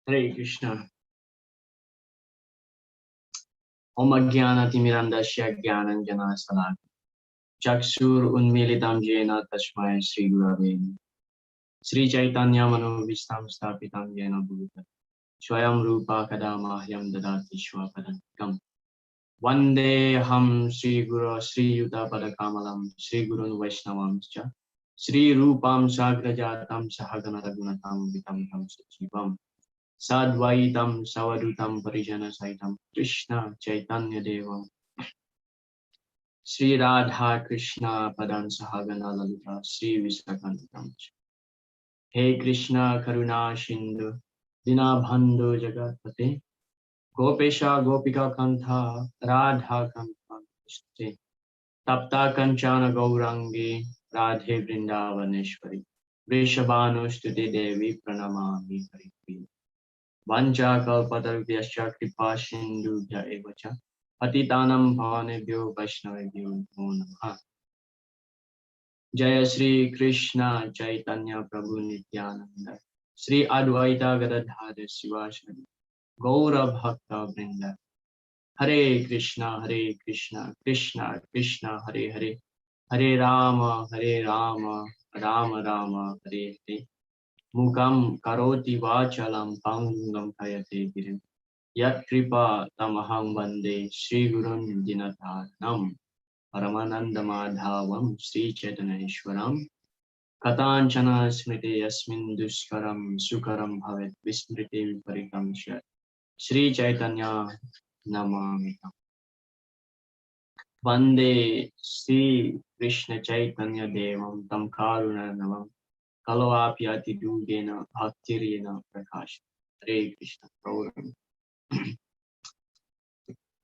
Hare Krishna. Om Ajnanatimirandasya Jnananjana Salakaya Chakshur Unmilitam Jena Tasmai Sri Gurave Namaha. Sri Chaitanya Manovistam Stapitam Jena Bhuvita Swayam Rupa Kadamahyam Dadati Shwapadakam Vande Ham Sri Guru Sri Yuta Padakamalam Sri Gurun Vaishnavam Cha Sri Rupam Sagrajatam Sahagana Ragunatam Vitam Tam Sachivam Sadvaitam Savadutam Parijana Saitam Krishna Chaitanya Devam Sri Radha Krishna Padan Sahagana Lalita Sri Visakantam. Hey Krishna Karuna Shindu Dinabhandhu Jagatpate Gopesha Gopika Kantha Radha Kantha Krishna Tapta Kanchana Gaurangi Radhe Vrindavaneshwari Vrishabhanustuti Devi Pranamami Hari Vancha Kalpatarvyascha Kripa Sindhubhya Evacha Patitanam Bhavanebhyo Vaishnavebhyo Namo Namaha. Jaya Sri Krishna Chaitanya Prabhu Nityananda Sri Advaita Gadadhara Sivasari Gaura Bhakta Vrinda. Hare Krishna Krishna Krishna Hare Hare Hare Rama Rama Rama Hare Hare Mukam Karoti Vachalam Pangam Kayate Girim Yat Kripa Tamaham Vande Sri Gurun Dinataranam Paramananda Madhavam Sri Chaitaneshwaram Katanchana Smriti Yasmin Duskaram Sukaram Bhavet Vismriti Viparikam Shat Sri Chaitanya Namamita Vande Sri Krishna Chaitanya Devam Tam Karuna Navam Kaloapyati Dugena Bhaktirena Prakash. Hare Krishna Prabhupada.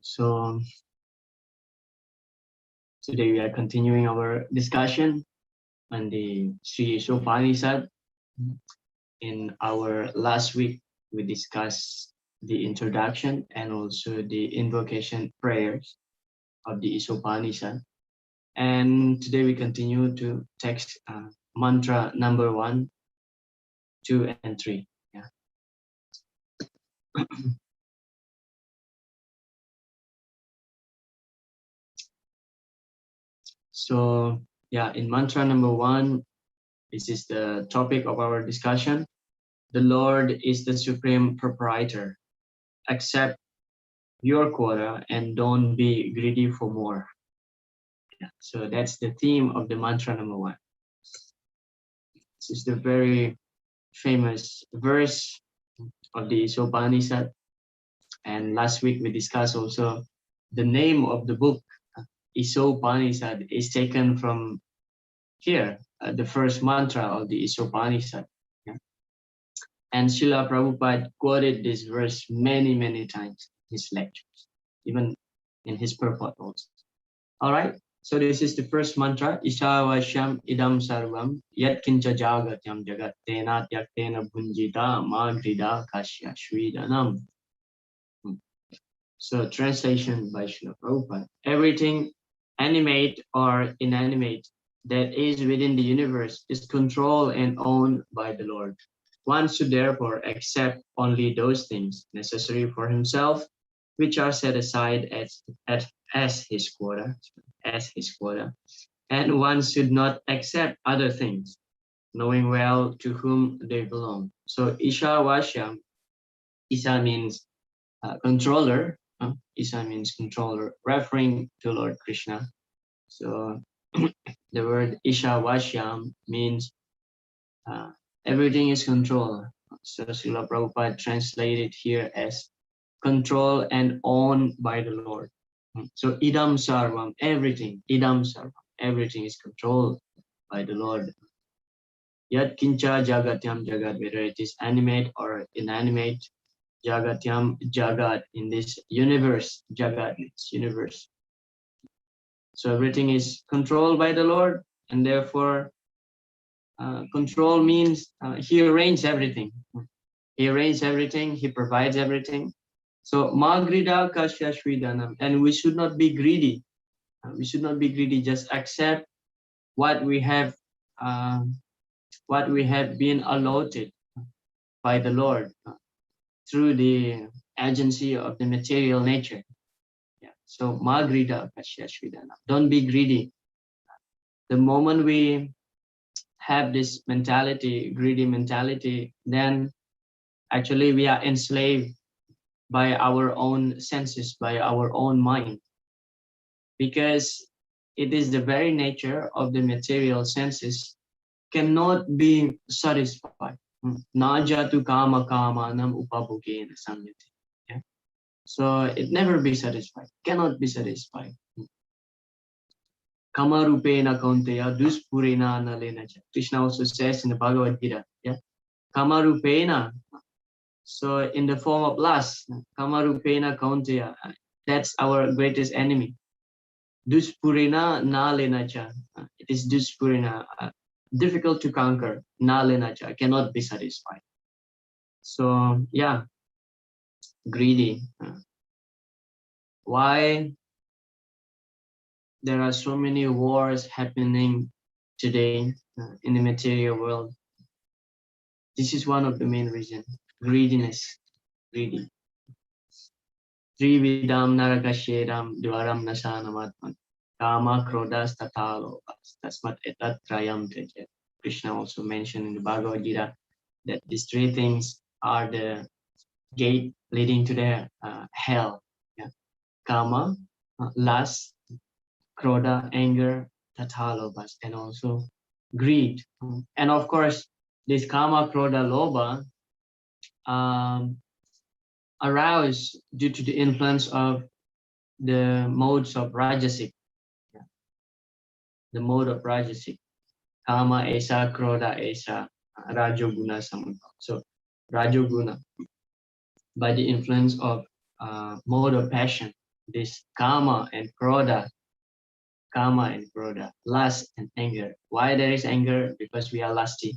So today we are continuing our discussion on the Sri Isopanisad. In our last week, we discussed the introduction and also the invocation prayers of the Isopanisad. And today we continue to text mantra number 1, 2, and 3. Yeah. So yeah, in mantra number 1, this is the topic of our discussion. The Lord is the supreme proprietor. Accept your quota and don't be greedy for more. Yeah, so that's the theme of the mantra number 1. This is the very famous verse of the Isopanisad. And last week we discussed also the name of the book, Isopanisad, is taken from here, the first mantra of the Isopanisad. Yeah? And Srila Prabhupada quoted this verse many times in his lectures, even in his purport also. All right, so this is the first mantra, Ishavashyam idam sarvam yat kincha jagatyam jagat tena tyaktena bhunjita magrida kashya shvidanam. So translation by Srila Prabhupada. Everything animate or inanimate that is within the universe is controlled and owned by the Lord. One should therefore accept only those things necessary for himself, which are set aside as his quota, and one should not accept other things, knowing well to whom they belong. So Isha Vashyam, Isa means controller. Isa means controller, referring to Lord Krishna. So the word Isha Vashyam means everything is controlled. So Srila Prabhupada translated here as control and owned by the Lord. So idam sarvam, everything, idam sarvam, everything is controlled by the Lord. Yat kincha jagatyam jagat, whether it is animate or inanimate, jagatyam jagat, in this universe, jagat means universe. So everything is controlled by the Lord, and therefore control means he arranges everything. He arranges everything, he provides everything. So magrida kasya shvidanam, and we should not be greedy. We should not be greedy, just accept what we have uh, what we have been allotted by the Lord through the agency of the material nature. Yeah. So Magrida Kashyashvidana. Don't be greedy. The moment we have this mentality, greedy mentality, then actually we are enslaved by our own senses, by our own mind, because it is the very nature of the material senses cannot be satisfied. Najatu kama kama nam upabhogena samyati. Yeah. So it never be satisfied, cannot be satisfied. Kama rupena kaunteya duspurena nalena. Krishna also says in the Bhagavad Gita, yeah. Kama rupena, so in the form of lust, kama rupena kaunteya, that's our greatest enemy. Duspurina nalenacha. It is duspurina, difficult to conquer. Nalenacha, cannot be satisfied. So yeah, greedy. Why there are so many wars happening today in the material world? This is one of the main reasons. Greediness, greedy. Trividam narakasheram dwaram nasanamatman. Kama krodas tatalo. Tasmat etat trayam tejet. Krishna also mentioned in the Bhagavad Gita that these three things are the gate leading to the hell. Yeah. Kama, lust, krodha, anger, tathalobhas, and also greed. And of course, this kama, krodha, lobha um, arouse due to the influence of the modes of rajasic. Yeah. The mode of rajasic. Kama esa, krodha esa, rajoguna samanta. So rajoguna, by the influence of mode of passion, this kama and krodha, lust and anger. Why there is anger? Because we are lusty.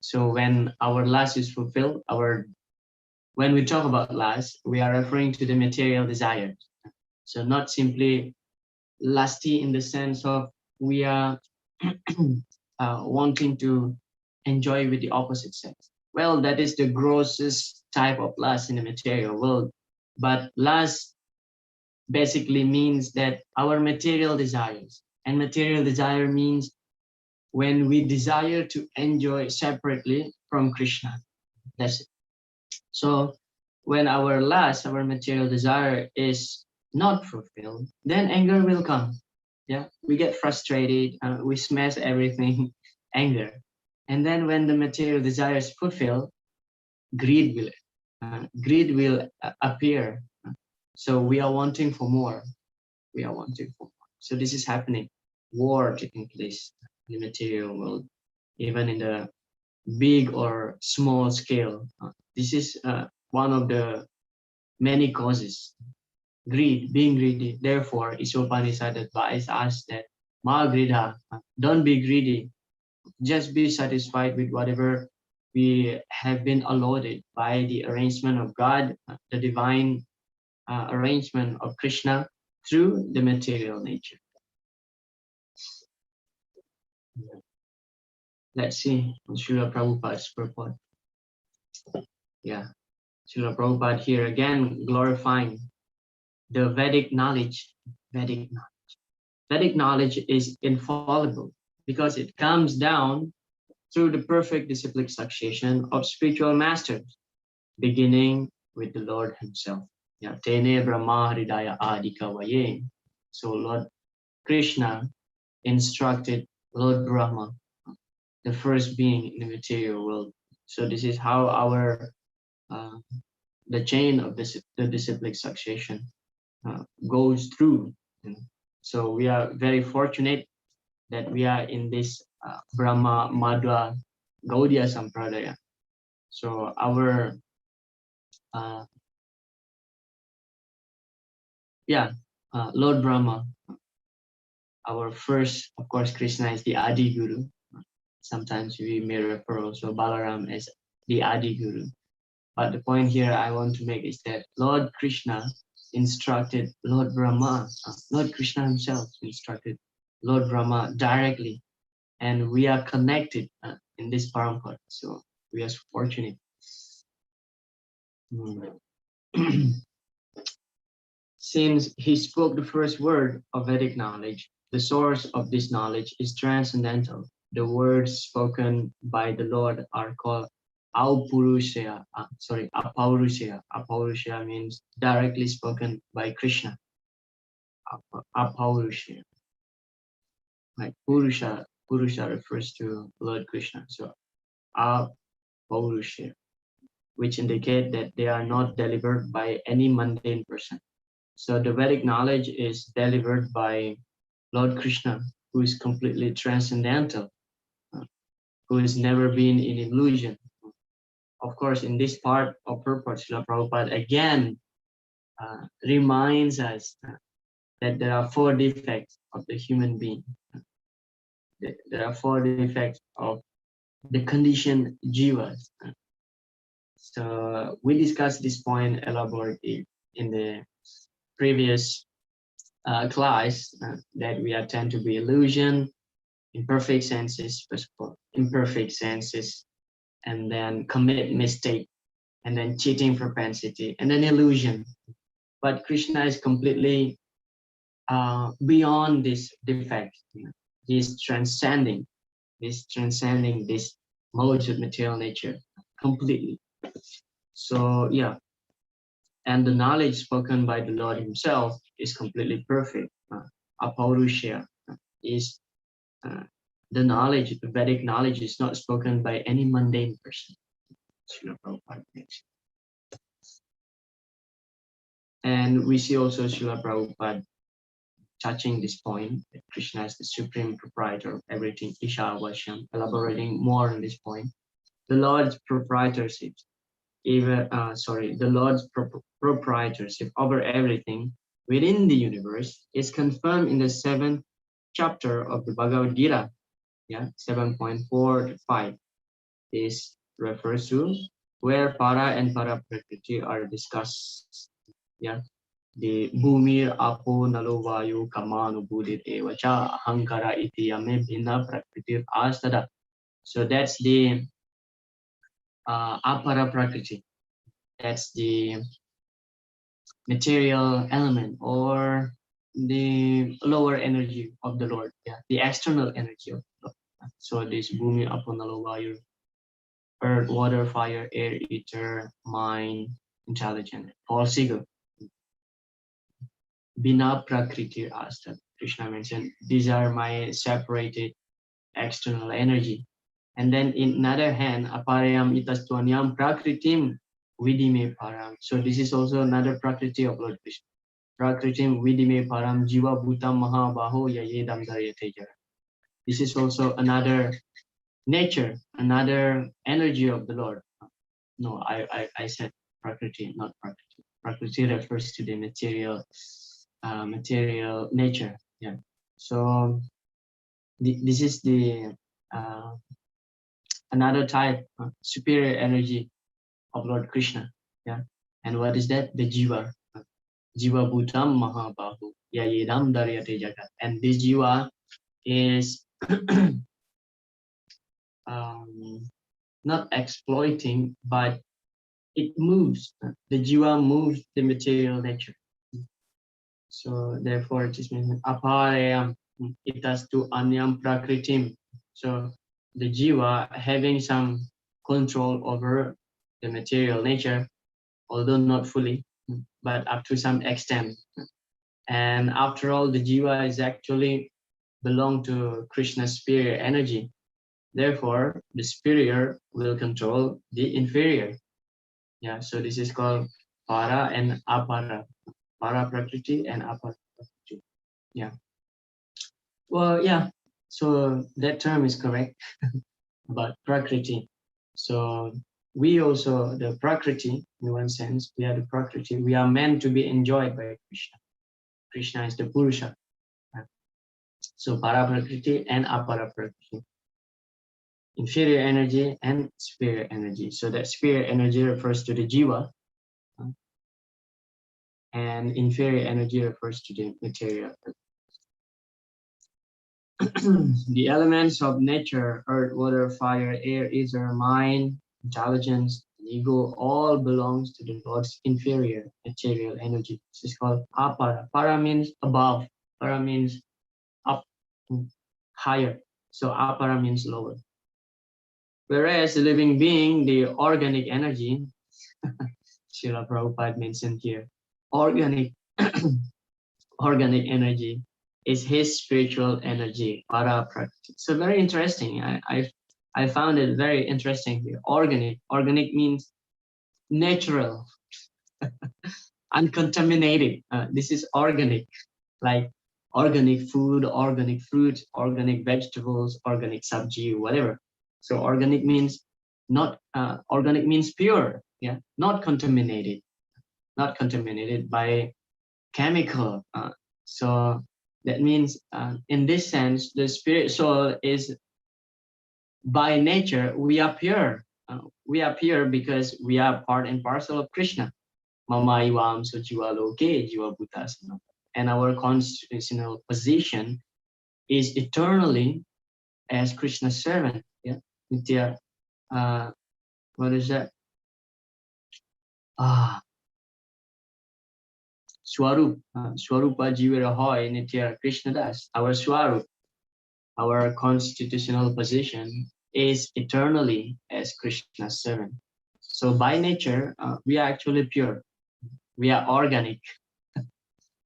So when our lust is fulfilled, when we talk about lust, we are referring to the material desires. So not simply lusty in the sense of we are wanting to enjoy with the opposite sex. Well, that is the grossest type of lust in the material world. But lust basically means that our material desires, and material desire means when we desire to enjoy separately from Krishna. That's it. So when our lust, our material desire is not fulfilled, then anger will come. Yeah, we get frustrated, we smash everything, anger. And then when the material desire is fulfilled, greed will appear. So we are wanting for more. We are wanting for more. So this is happening. War taking place in the material world, even in the big or small scale. This is one of the many causes. Greed, being greedy. Therefore, Isopanisad advised us that Ma gridha, don't be greedy. Just be satisfied with whatever we have been allotted by the arrangement of God, the divine arrangement of Krishna through the material nature. Let's see Srila Prabhupada's purport. Yeah, Srila Prabhupada here again glorifying the Vedic knowledge. Vedic knowledge. Vedic knowledge is infallible because it comes down through the perfect disciplic succession of spiritual masters, beginning with the Lord Himself. Yeah, Tene Brahma Hridaya Adikavaye. So Lord Krishna instructed Lord Brahma, the first being in the material world. So this is how our the chain of the disciplic succession goes through. So we are very fortunate that we are in this Brahma Madhva Gaudiya Sampradaya. So our Lord Brahma, our first, of course, Krishna is the Adi Guru. Sometimes we may refer also Balaram as the Adi Guru. But the point here I want to make is that Lord Krishna instructed Lord Brahma, Lord Krishna himself instructed Lord Brahma directly, and we are connected in this parampara. So we are fortunate. Mm. Since he spoke the first word of Vedic knowledge, the source of this knowledge is transcendental. The words spoken by the Lord are called Apaurushaya. Apaurushaya means directly spoken by Krishna. Apaurushaya. Like Purusha refers to Lord Krishna. So Apaurushaya, which indicate that they are not delivered by any mundane person. So the Vedic knowledge is delivered by Lord Krishna, who is completely transcendental, who has never been in illusion. Of course, in this part of purport, Srila Prabhupada again reminds us that there are four defects of the human being. There are four defects of the conditioned jivas. So we discussed this point elaborately in the previous class that we attend to be illusion, imperfect senses, first of all, imperfect senses, and then commit mistake, and then cheating propensity, and then illusion. But Krishna is completely beyond this defect. He's transcending this modes of material nature completely. So yeah, and the knowledge spoken by the Lord himself is completely perfect. Apaurushya is the knowledge, the Vedic knowledge is not spoken by any mundane person. And we see also Srila Prabhupada touching this point that Krishna is the supreme proprietor of everything, Isha Vashyam, elaborating more on this point. The Lord's proprietorship, the Lord's proprietorship over everything within the universe is confirmed in the 7th chapter of the Bhagavad Gita, 7.4 to 5. This refers to where para and para prakriti are discussed. The bhumir apo nalo vayu kamanu buddhit evacha ahankara iti yame bhinna prakritir astada. So that's the apara prakriti. That's the material element or the lower energy of the Lord, the external energy of the Lord. So this bhumi apo nalo vayu, earth, water, fire, air, ether, mind, intelligent, all figure. Bina prakriti asta. Krishna mentioned, these are my separated external energy. And then in another hand, aparayam itastwanyam prakritim vidime param. So this is also another prakriti of Lord Krishna. Prakritim vidime param jiva bhutam mahabaho yayedam daryate jara. This is also another nature, another energy of the Lord. No, I said prakriti, not prakriti. Prakriti refers to the material nature. So this is the another type superior energy of Lord Krishna. And what is that? The jiva. Jiva bhutam mahabahu yayedam daryate jagat. And this jiva is not exploiting, but it moves. The jiva moves the material nature. So therefore it is mentioned aparayam itastu anyam prakritim. So the jiva having some control over the material nature, although not fully, but up to some extent. And after all, the jiva is actually belong to Krishna's superior energy. Therefore, the superior will control the inferior. So this is called para and apara. Para prakriti and apara prakriti. So that term is correct about prakriti. So we also, the prakriti, in one sense, we are the prakriti. We are meant to be enjoyed by Krishna. Krishna is the Purusha. So para prakriti and apara prakriti. Inferior energy and superior energy. So that superior energy refers to the jiva, and inferior energy refers to the material. the elements of nature, earth, water, fire, air, ether, mind, intelligence, and ego, all belongs to the Lord's inferior material energy. This is called apara. Para means above. Para means up, higher. So apara means lower. Whereas the living being, the organic energy, Srila Prabhupada mentioned here, organic organic energy is his spiritual energy, para prakriti. So very interesting. I found it very interesting here. Organic means natural, uncontaminated. This is organic, like organic food, organic fruits, organic vegetables, organic sabji, whatever. So organic means not organic means pure, yeah, not contaminated by chemical. So that means in this sense, the spirit soul is by nature, we are pure. We are pure because we are part and parcel of Krishna. Mama ivam so jiva loke jiva bhutasana. And our constitutional position is eternally as Krishna's servant. Yeah, Nitya. What is that? Ah, Swarup. Swarupa Jivara Hoy Nitya Krishna Das. Our Swarup, our constitutional position is eternally as Krishna's servant. So by nature, we are actually pure. We are organic,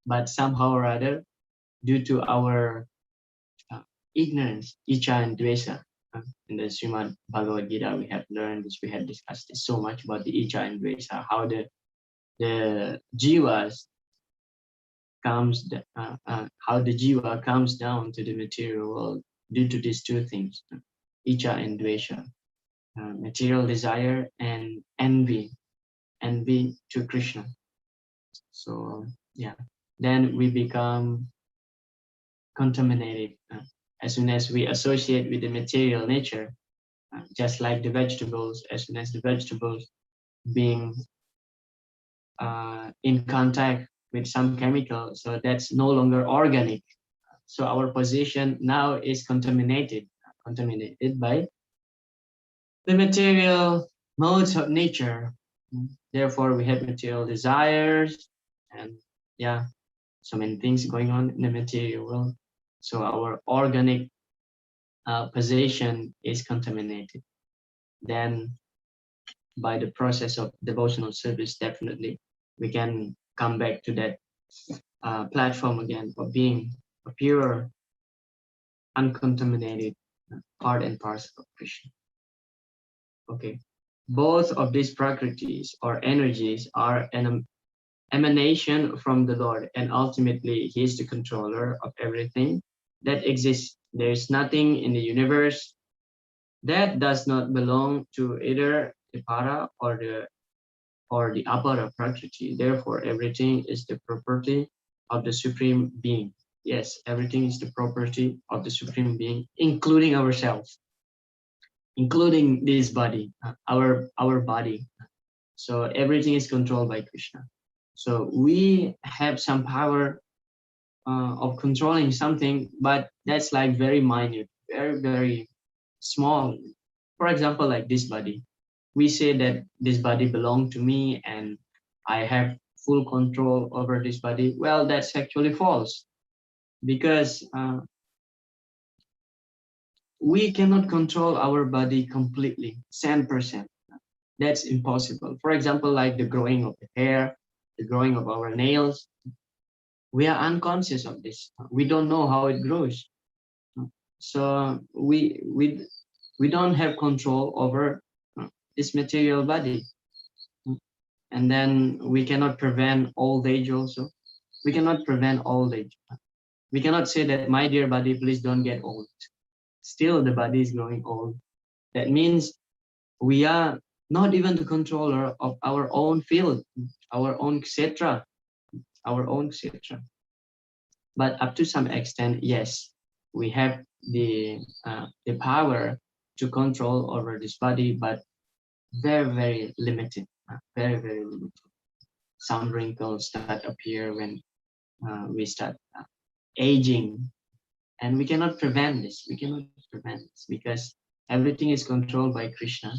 but somehow or other, due to our ignorance, icha and dvesa. In the Srimad Bhagavad Gita, we have learned this, we have discussed this so much about the icha and dvesa, how the jivas how the jiva comes down to the material world due to these two things, icha and dvesha, material desire and envy to Krishna. So yeah, then we become contaminated as soon as we associate with the material nature, just like the vegetables. As soon as the vegetables being in contact with some chemical, so that's no longer organic. So our position now is contaminated by the material modes of nature. Therefore, we have material desires, and yeah, so many things going on in the material world. So our organic position is contaminated. Then, by the process of devotional service, definitely we can come back to that platform again of being a pure, uncontaminated part and parcel of Krishna. Okay, both of these prakritis or energies are an emanation from the Lord, and ultimately He is the controller of everything that exists. There is nothing in the universe that does not belong to either the para or the apara prakriti. Therefore, everything is the property of the Supreme Being. Yes, everything is the property of the Supreme Being, including ourselves, including this body, our body. So everything is controlled by Krishna. So we have some power of controlling something, but that's like very minute, very small. For example, like this body, we say that this body belongs to me and I have full control over this body. Well, that's actually false, because we cannot control our body completely, 100%. That's impossible. For example, like the growing of the hair, the growing of our nails, we are unconscious of this. We don't know how it grows. So we don't have control over this material body. And then we cannot prevent old age also. We cannot prevent old age. We cannot say that, my dear body, please don't get old. Still the body is growing old. That means we are not even the controller of our own field, our own kshetra, our own kshetra. But up to some extent, yes, we have the power to control over this body, but very limited, very limited. Some wrinkles that appear when we start aging, And we cannot prevent this. We cannot prevent this because everything is controlled by Krishna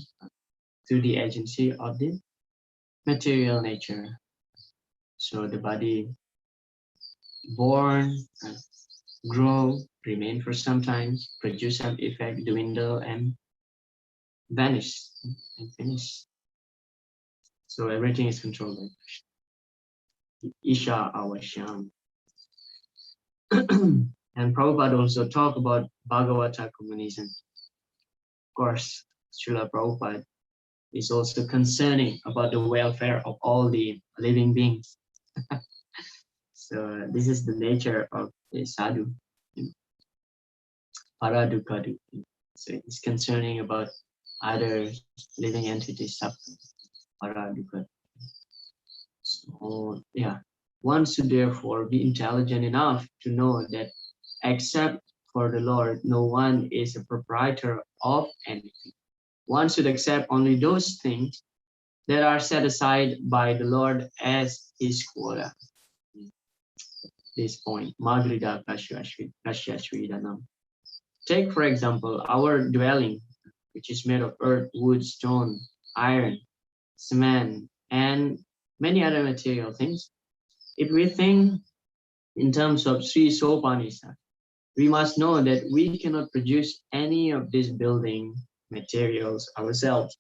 through the agency of the material nature. So the body born, grow, remain for some time, produce some effect, dwindle, and vanish and finish. So everything is controlled by Krishna. Isha Avashyam. And Prabhupada also talk about Bhagavata communism. Of course, Srila Prabhupada is also concerning about the welfare of all the living beings. So this is the nature of the sadhu, you know, paradukadu. So it's concerning about other living entities suffering, paradukadu. So yeah, one should therefore be intelligent enough to know that except for the Lord, no one is a proprietor of anything. One should accept only those things that are set aside by the Lord as his quota. This point, Madrida Kashyashvidanam. Take, for example, our dwelling, which is made of earth, wood, stone, iron, cement, and many other material things. If we think in terms of Sri Isopanisad, we must know that we cannot produce any of these building materials ourselves.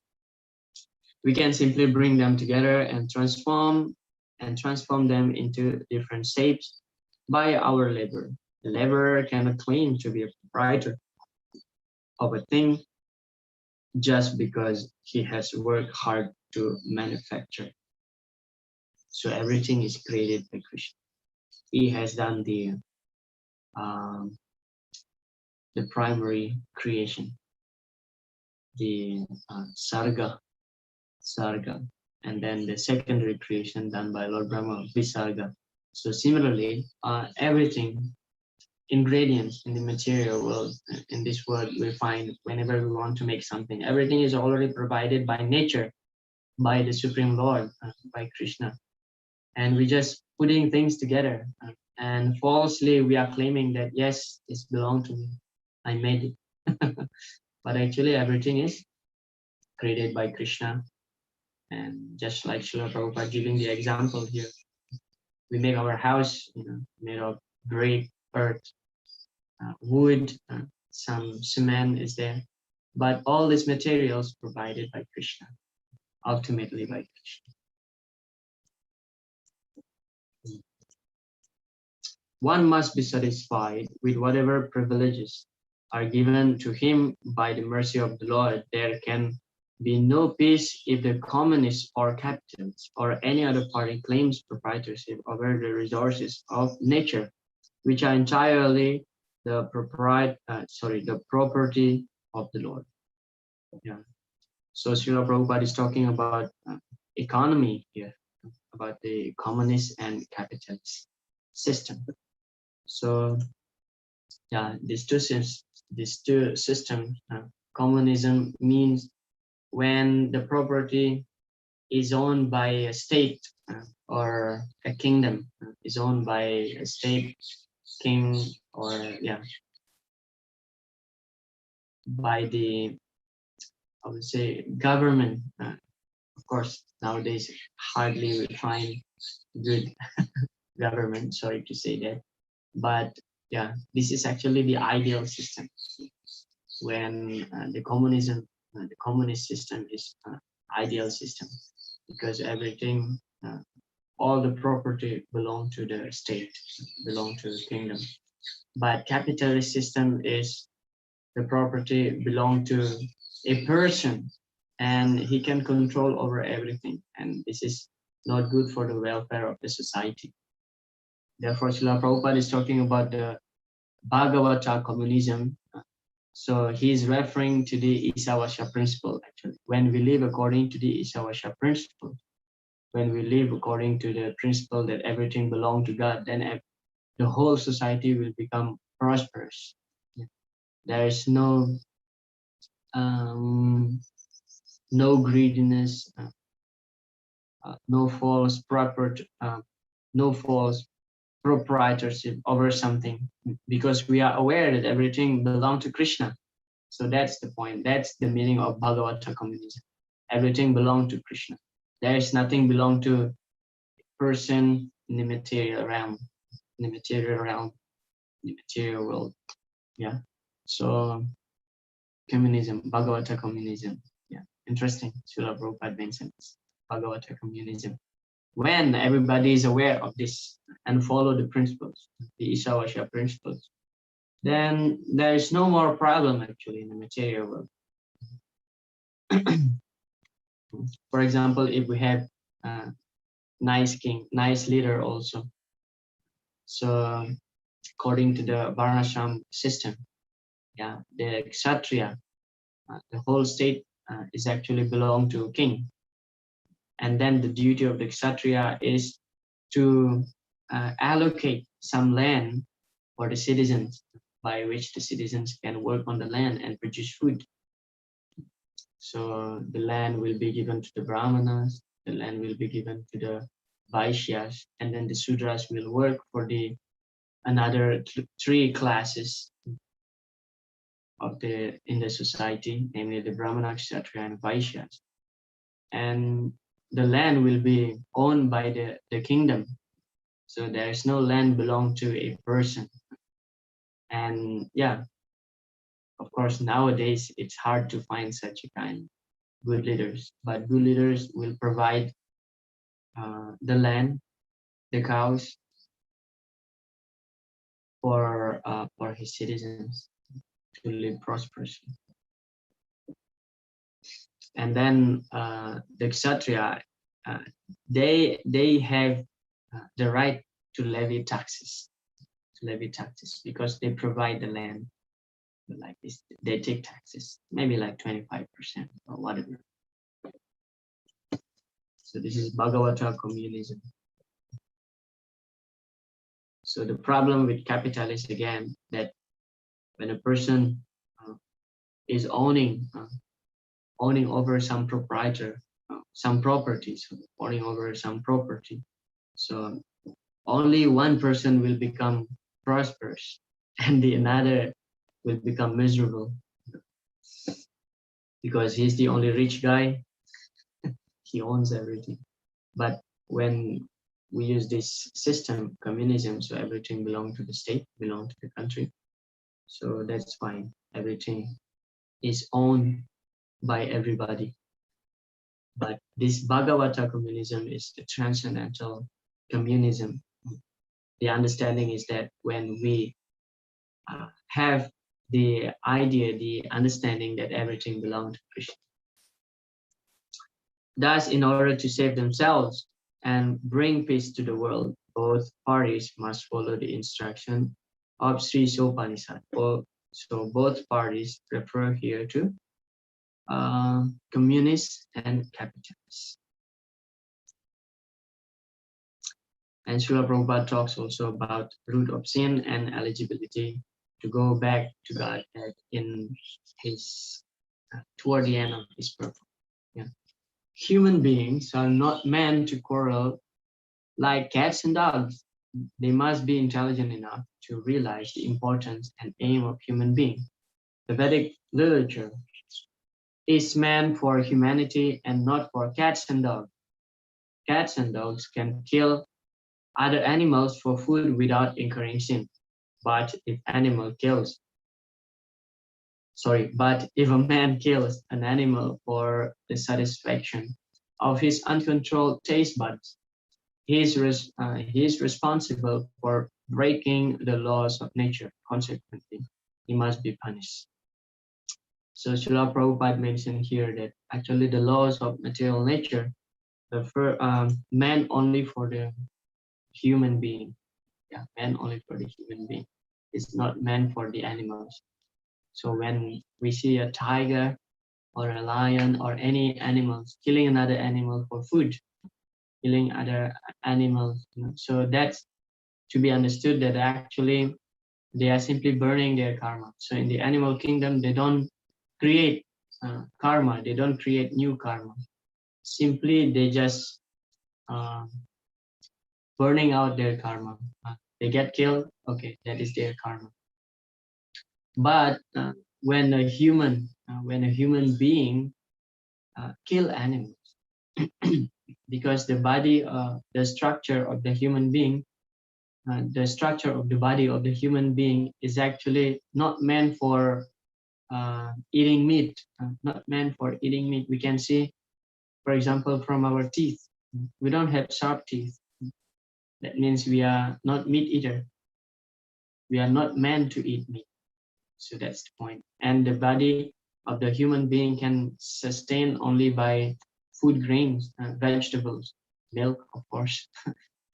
We can simply bring them together and transform them into different shapes by our labor. The laborer cannot claim to be a proprietor of a thing just because he has worked hard to manufacture. So everything is created by Krishna. He has done um, the primary creation, the sarga, and then the secondary creation done by Lord Brahma, visarga. So similarly, everything, ingredients in the material world, in this world, we find whenever we want to make something, everything is already provided by nature, by the Supreme Lord, by Krishna. And we just putting things together, and falsely we are claiming that, yes, this belongs to me, I made it. But actually everything is created by Krishna. And just like Srila Prabhupada giving the example here, we make our house, made of brick, earth, wood, some cement is there, but all these materials provided by Krishna, ultimately by Krishna. One must be satisfied with whatever privileges are given to him by the mercy of the Lord. There can be no peace if the communists or capitalists or any other party claims proprietorship over the resources of nature, which are entirely the property of the Lord. Yeah. So Srila Prabhupada is talking about economy here, about the communist and capitalist system. So yeah, these two systems, communism means when the property is owned by a state or a kingdom, is owned by a state, king, or by the, I would say, government. Of course, nowadays hardly we find good government, sorry to say that. But yeah, this is actually the ideal system when the communist system is ideal system, because everything, all the property belong to the state, belong to the kingdom. But capitalist system is the property belong to a person and he can control over everything. And this is not good for the welfare of the society. Therefore, Srila Prabhupada is talking about the Bhagavata communism. So he's referring to the Isavasya principle, actually. When we live according to the Isavasya principle, when we live according to the principle that everything belongs to God, then the whole society will become prosperous. There is no greediness, no false proprietorship over something, because we are aware that everything belongs to Krishna. So that's the point. That's the meaning of Bhagavata communism. Everything belongs to Krishna. There is nothing belong to person in the material realm, in the material realm, in the material world. Yeah. So communism, Bhagavata communism. Yeah. Interesting. Srila Prabhupada mentions Bhagavata communism. When everybody is aware of this and follow the principles, the Isavasya principles, then there is no more problem actually in the material world. For example, if we have nice king, nice leader also. So according to the Varnashram system, yeah, the Kshatriya, the whole state is actually belong to a king. And then the duty of the Kshatriya is to allocate some land for the citizens, by which the citizens can work on the land and produce food. So the land will be given to the Brahmanas, the land will be given to the Vaishyas, and then the Sudras will work for the another three classes of in the society, namely the Brahmana, Kshatriya, and Vaishyas. And the land will be owned by the kingdom. So there is no land belong to a person. And yeah, of course, nowadays it's hard to find such a kind good leaders, but good leaders will provide the land, the cows for his citizens to live prosperously. And then the Kshatriya, they have the right to levy taxes, because they provide the land. Like this, they take taxes, maybe like 25% or whatever. So this is Bhagavata communism. So the problem with capital is again that when a person is owning over some proprietor, some properties, owning over some property, so only one person will become prosperous and the another will become miserable because he's the only rich guy. He owns everything. But when we use this system, communism, so everything belongs to the state, belongs to the country. So that's fine. Everything is owned by everybody. But this Bhagavata communism is the transcendental communism. The understanding is that when we have the idea, the understanding that everything belongs to Krishna, thus, in order to save themselves and bring peace to the world, both parties must follow the instruction of Sri Isopanisad. So both parties refer here to communists and capitalists. And Srila Prabhupada talks also about root of sin and eligibility to go back to God in his toward the end of his purpose. Yeah. Human beings are not meant to quarrel like cats and dogs. They must be intelligent enough to realize the importance and aim of human being. The Vedic literature is meant for humanity and not for cats and dogs. Cats and dogs can kill other animals for food without incurring sin. But if a man kills an animal for the satisfaction of his uncontrolled taste buds, he is responsible for breaking the laws of nature. Consequently, he must be punished. So Srila Prabhupada mentioned here that actually the laws of material nature refer meant only for the human being. Yeah, meant only for the human being. It's not meant for the animals. So when we see a tiger or a lion or any animals killing another animal for food, killing other animals, so that's to be understood that actually they are simply burning their karma. So in the animal kingdom, they don't create karma, they don't create new karma. Simply they just burning out their karma. They get killed, okay, that is their karma. But when a human being kill animals, because the body, the structure of the human being, the structure of the body of the human being is actually not meant for eating meat, not meant for eating meat. We can see, for example, from our teeth, we don't have sharp teeth. That means we are not meat eater. We are not meant to eat meat. So that's the point. And the body of the human being can sustain only by food grains, vegetables, milk, of course,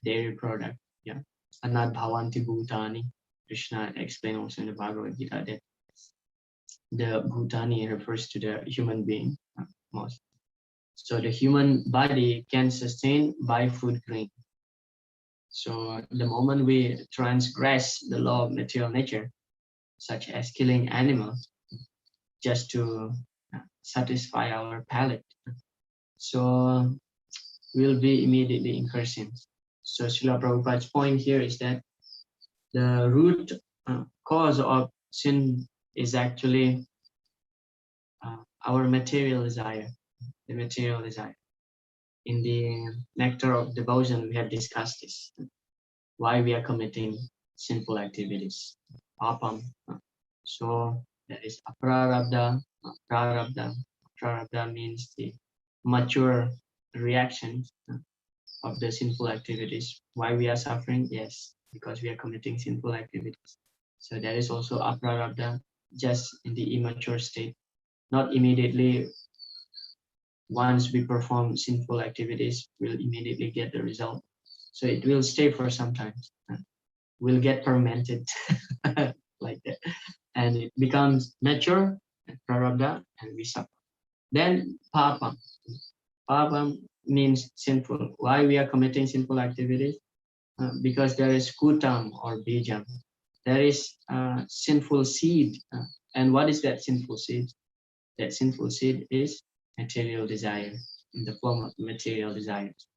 dairy product. Yeah. Anad bhavanti bhutani. Krishna explained also in the Bhagavad Gita that the bhutani refers to the human being most. So the human body can sustain by food grain. So the moment we transgress the law of material nature, such as killing animals just to satisfy our palate, so we'll be immediately incur sins. So Srila Prabhupada's point here is that the root cause of sin is actually our material desire, the material desire. In the Nectar of Devotion, we have discussed this, why we are committing sinful activities, papam. So that is aprarabdha, prarabdha. Prarabdha means the mature reactions of the sinful activities. Why we are suffering? Yes, because we are committing sinful activities. So that is also aprarabdha, just in the immature state, not immediately. Once we perform sinful activities, we'll immediately get the result. So it will stay for some time. We'll get fermented like that. And it becomes mature, prarabdha, and we suffer. Then papam. Papam means sinful. Why we are committing sinful activities? Because there is kutam or bijam. There is sinful seed. And what is that sinful seed? That sinful seed is material desire, in the form of material desires.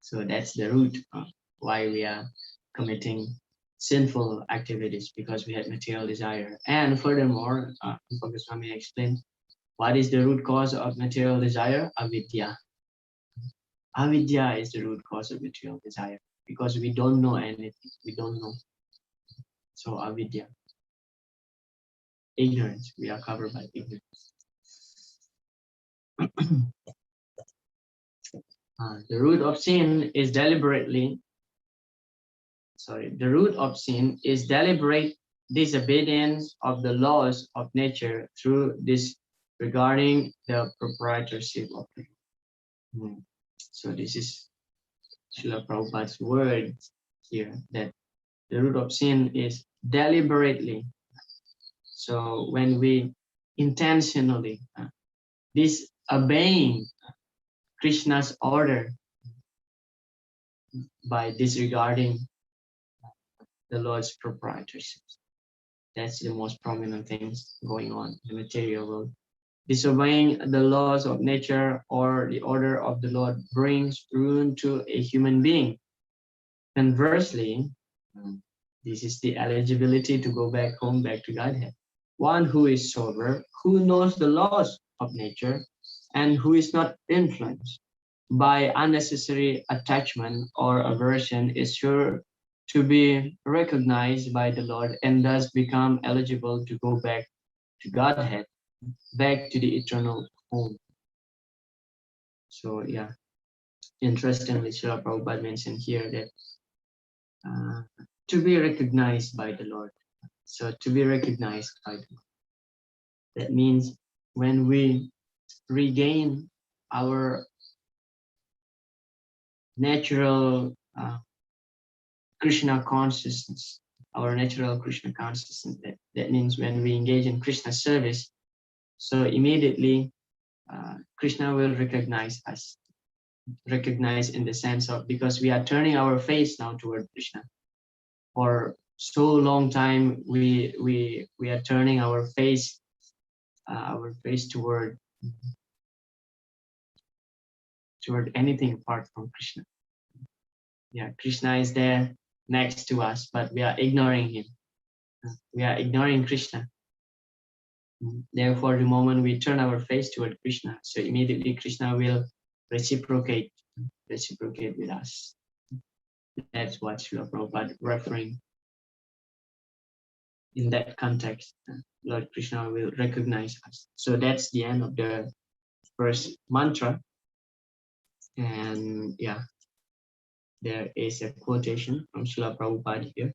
So that's the root of why we are committing sinful activities, because we have material desire. And furthermore, Goswami explained, what is the root cause of material desire? Avidya. Avidya is the root cause of material desire, because we don't know anything. We don't know. So avidya, ignorance. We are covered by ignorance. The root of sin is deliberate disobedience of the laws of nature through disregarding the proprietorship of the law. So this is Srila Prabhupada's word here, that the root of sin is deliberately. So when we intentionally disobeying Krishna's order by disregarding the Lord's proprietorship. That's the most prominent things going on in the material world. Disobeying the laws of nature or the order of the Lord brings ruin to a human being. Conversely, this is the eligibility to go back home, back to Godhead. One who is sober, who knows the laws of nature, and who is not influenced by unnecessary attachment or aversion is sure to be recognized by the Lord and thus become eligible to go back to Godhead, back to the eternal home. So yeah, interestingly, Srila Prabhupada mentioned here that to be recognized by the Lord. So to be recognized by the Lord. That means when we regain our natural Krishna consciousness, our natural Krishna consciousness. That means when we engage in Krishna service, so immediately Krishna will recognize us. Recognize in the sense of, because we are turning our face now toward Krishna. For so long time, we are turning our face toward anything apart from Krishna. Yeah, Krishna is there. next to us, but we are ignoring him. We are ignoring Krishna. Therefore, the moment we turn our face toward Krishna, so immediately Krishna will reciprocate with us. That's what Srila Prabhupada referring. In that context, Lord Krishna will recognize us. So that's the end of the first mantra. And yeah, there is a quotation from Srila Prabhupada here.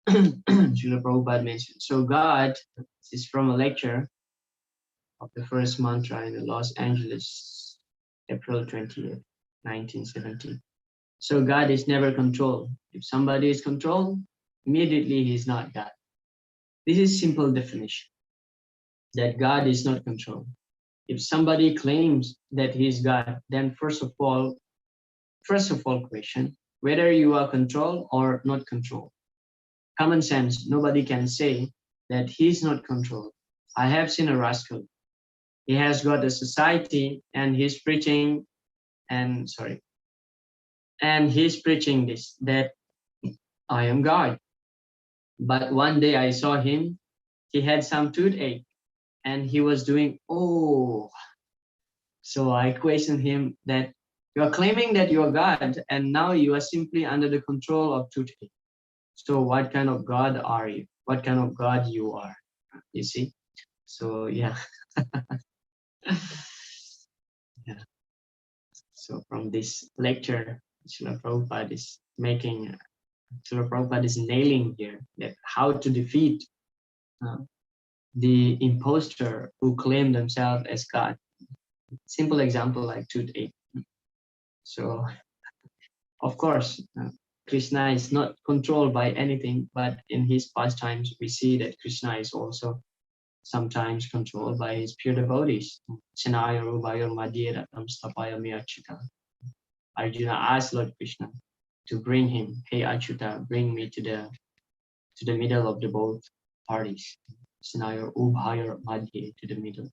Srila Prabhupada mentioned, so God, this is from a lecture of the first mantra in Los Angeles, April 20th, 1917. So God is never controlled. If somebody is controlled, immediately he is not God. This is simple definition, that God is not controlled. If somebody claims that he is God, then first of all question, whether you are controlled or not controlled. Common sense, nobody can say that he is not controlled. I have seen a rascal. He has got a society and he's preaching, and he's preaching this, that I am God. But one day I saw him, he had some toothache and he was doing, oh. So I questioned him that you are claiming that you are God and now you are simply under the control of toothache. So what kind of God are you? What kind of God you are? You see? So yeah. Yeah. So from this lecture, Srila Prabhupada is making, Srila Prabhupada is nailing here that how to defeat the imposter who claim themselves as God. Simple example like toothache. So of course, Krishna is not controlled by anything, but in his pastimes, we see that Krishna is also sometimes controlled by his pure devotees. Arjuna asked Lord Krishna to bring him, hey Achyuta, bring me to the middle of the both parties. Sanaya Ubhayar Madhye, to the middle.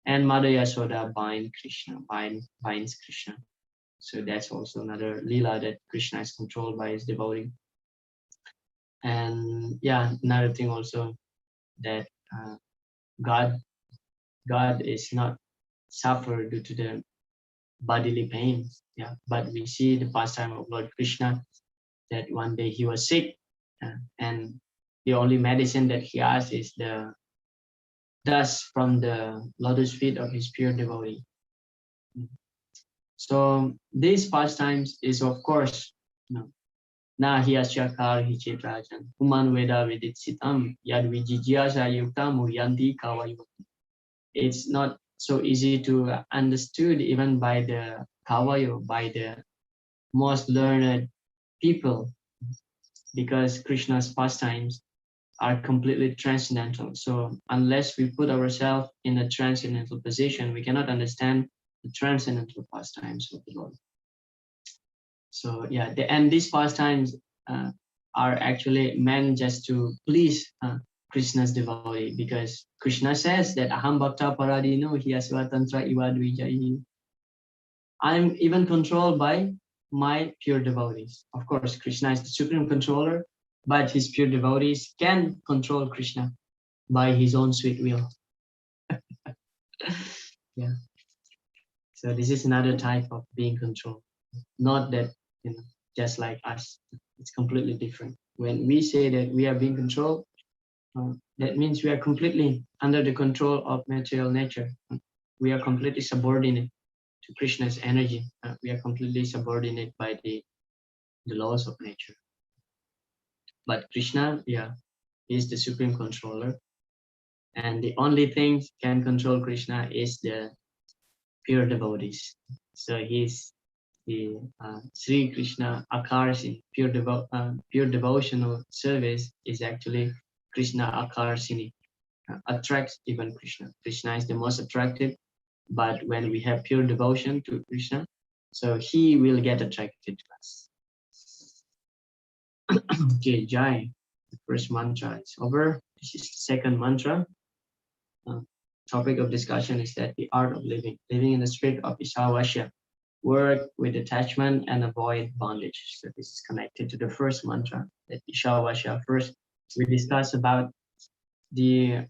And Mother Yasoda binds Krishna. So that's also another lila that Krishna is controlled by his devotee. And yeah, another thing also that God is not suffer due to the bodily pains. Yeah, but we see the pastime of Lord Krishna that one day he was sick, and the only medicine that he asked is the dust from the lotus feet of his pure devotee. So these pastimes is of course, na hiyasyakar hichitrajan human veda viditsitam yad vijijyasa yuktamu yanti kavayoti. It's not so easy to understood even by the kavayo, by the most learned people, because Krishna's pastimes are completely transcendental. So unless we put ourselves in a transcendental position, we cannot understand the transcendental pastimes of the Lord. So yeah, and these pastimes are actually meant just to please Krishna's devotee, because Krishna says that Aham Bhakta Paradino Hiyasva Tantra Ivadvijayi. I'm even controlled by my pure devotees. Of course, Krishna is the supreme controller, but his pure devotees can control Krishna by his own sweet will. Yeah. So this is another type of being controlled. Not that, just like us. It's completely different. When we say that we are being controlled, that means we are completely under the control of material nature. We are completely subordinate to Krishna's energy. We are completely subordinate by the laws of nature. But Krishna, yeah, is the supreme controller. And the only thing can control Krishna is the pure devotees. So he's the Sri Krishna Akarsini, pure devotional service is actually Krishna Akarsini, attracts even Krishna. Krishna is the most attractive, but when we have pure devotion to Krishna, so he will get attracted to us. Okay, Jai, the first mantra is over. This is the second mantra. Topic of discussion is that the art of living in the spirit of Isavasya. work with attachment and avoid bondage. So this is connected to the first mantra that Ishavasya. First, we discussed about the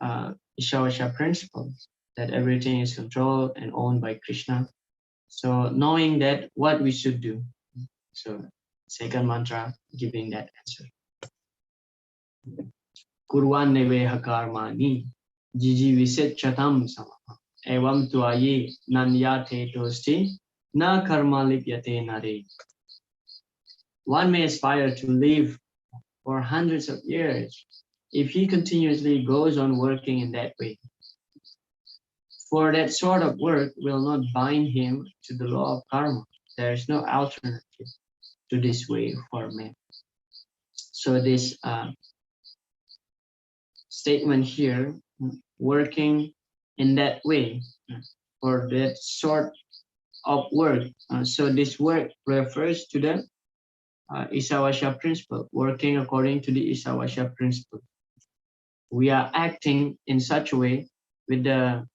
Ishavasya principle, that everything is controlled and owned by Krishna. So knowing that, what we should do. So second mantra, giving that answer. Kurvan neveha karmani jiji viset chatam sama evam tuaye nanyate tosti na karma lipyate nare. One may aspire to live for hundreds of years if he continuously goes on working in that way. For that sort of work will not bind him to the law of karma. There is no alternative to this way for man. So this statement here, working in that way, for that sort of work. So this work refers to the Isavasya principle, working according to the Isavasya principle. We are acting in such a way with the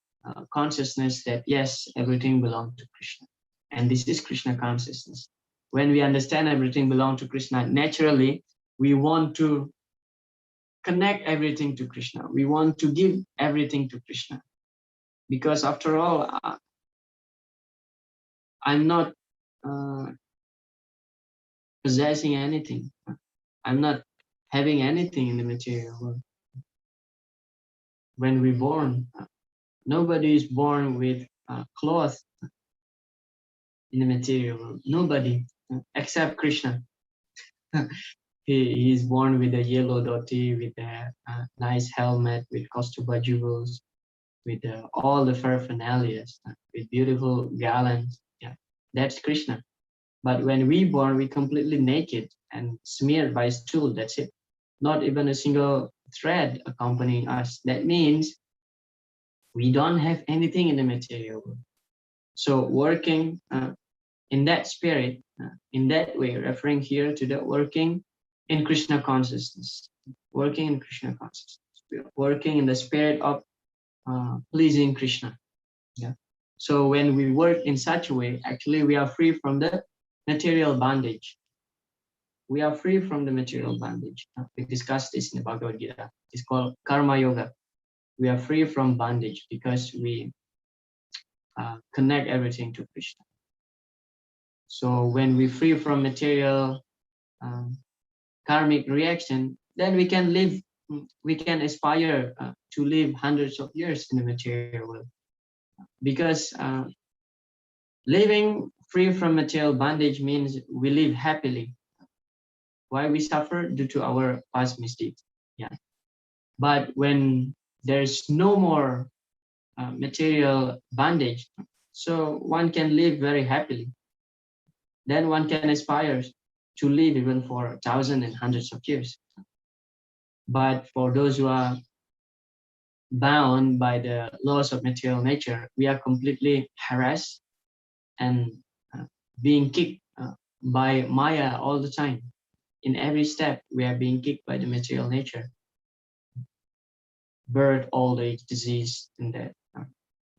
consciousness that yes, everything belongs to Krishna. And this is Krishna consciousness. When we understand everything belongs to Krishna, naturally, we want to connect everything to Krishna. We want to give everything to Krishna. Because after all, I'm not possessing anything. I'm not having anything in the material world. When we're born, nobody is born with cloth in the material world. Nobody, except Krishna. He is born with a yellow dhoti, with a nice helmet, with Kaustubha jewels, with all the paraphernalia, with beautiful garlands. Yeah, that's Krishna. But when we born, we completely naked and smeared by stool. That's it. Not even a single thread accompanying us. That means we don't have anything in the material world. So working in that spirit, in that way, referring here to the working in Krishna consciousness, working in Krishna consciousness, working in the spirit of pleasing Krishna. Yeah. So when we work in such a way, actually we are free from the material bondage. We are free from the material bondage. We discussed this in the Bhagavad Gita. It's called Karma Yoga. We are free from bondage because we connect everything to Krishna. So when we free from material karmic reaction, then we can live, we can aspire to live hundreds of years in the material world. Because living free from material bondage means we live happily. Why we suffer? Due to our past misdeeds. Yeah. But when there's no more material bondage, so one can live very happily. Then one can aspire to live even for thousands and hundreds of years. But for those who are bound by the laws of material nature, we are completely harassed and being kicked by Maya all the time. In every step, we are being kicked by the material nature. Birth, old age, disease, and death.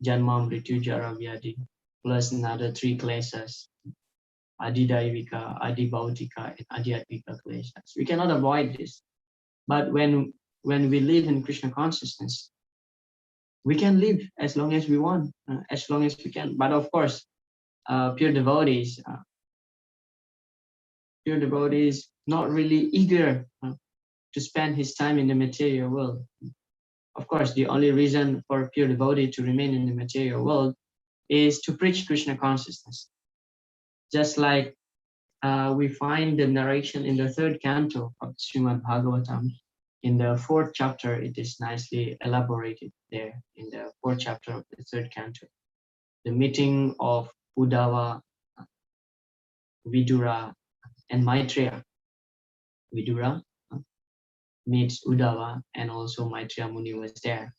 Janma, Mrityu, Jara, Vyadi, plus another three kleshas. Adidaivika, Adibhautika, and Adhyatmika kleshas. We cannot avoid this. But when we live in Krishna consciousness, we can live as long as we want, as long as we can. But of course, pure devotees not really eager to spend his time in the material world. Of course, the only reason for a pure devotee to remain in the material world is to preach Krishna consciousness. Just like we find the narration in the third canto of Srimad Bhagavatam. In the fourth chapter, it is nicely elaborated there in the fourth chapter of the third canto. The meeting of Uddhava, Vidura, and Maitreya. Vidura meets Uddhava, and also Maitreya Muni was there.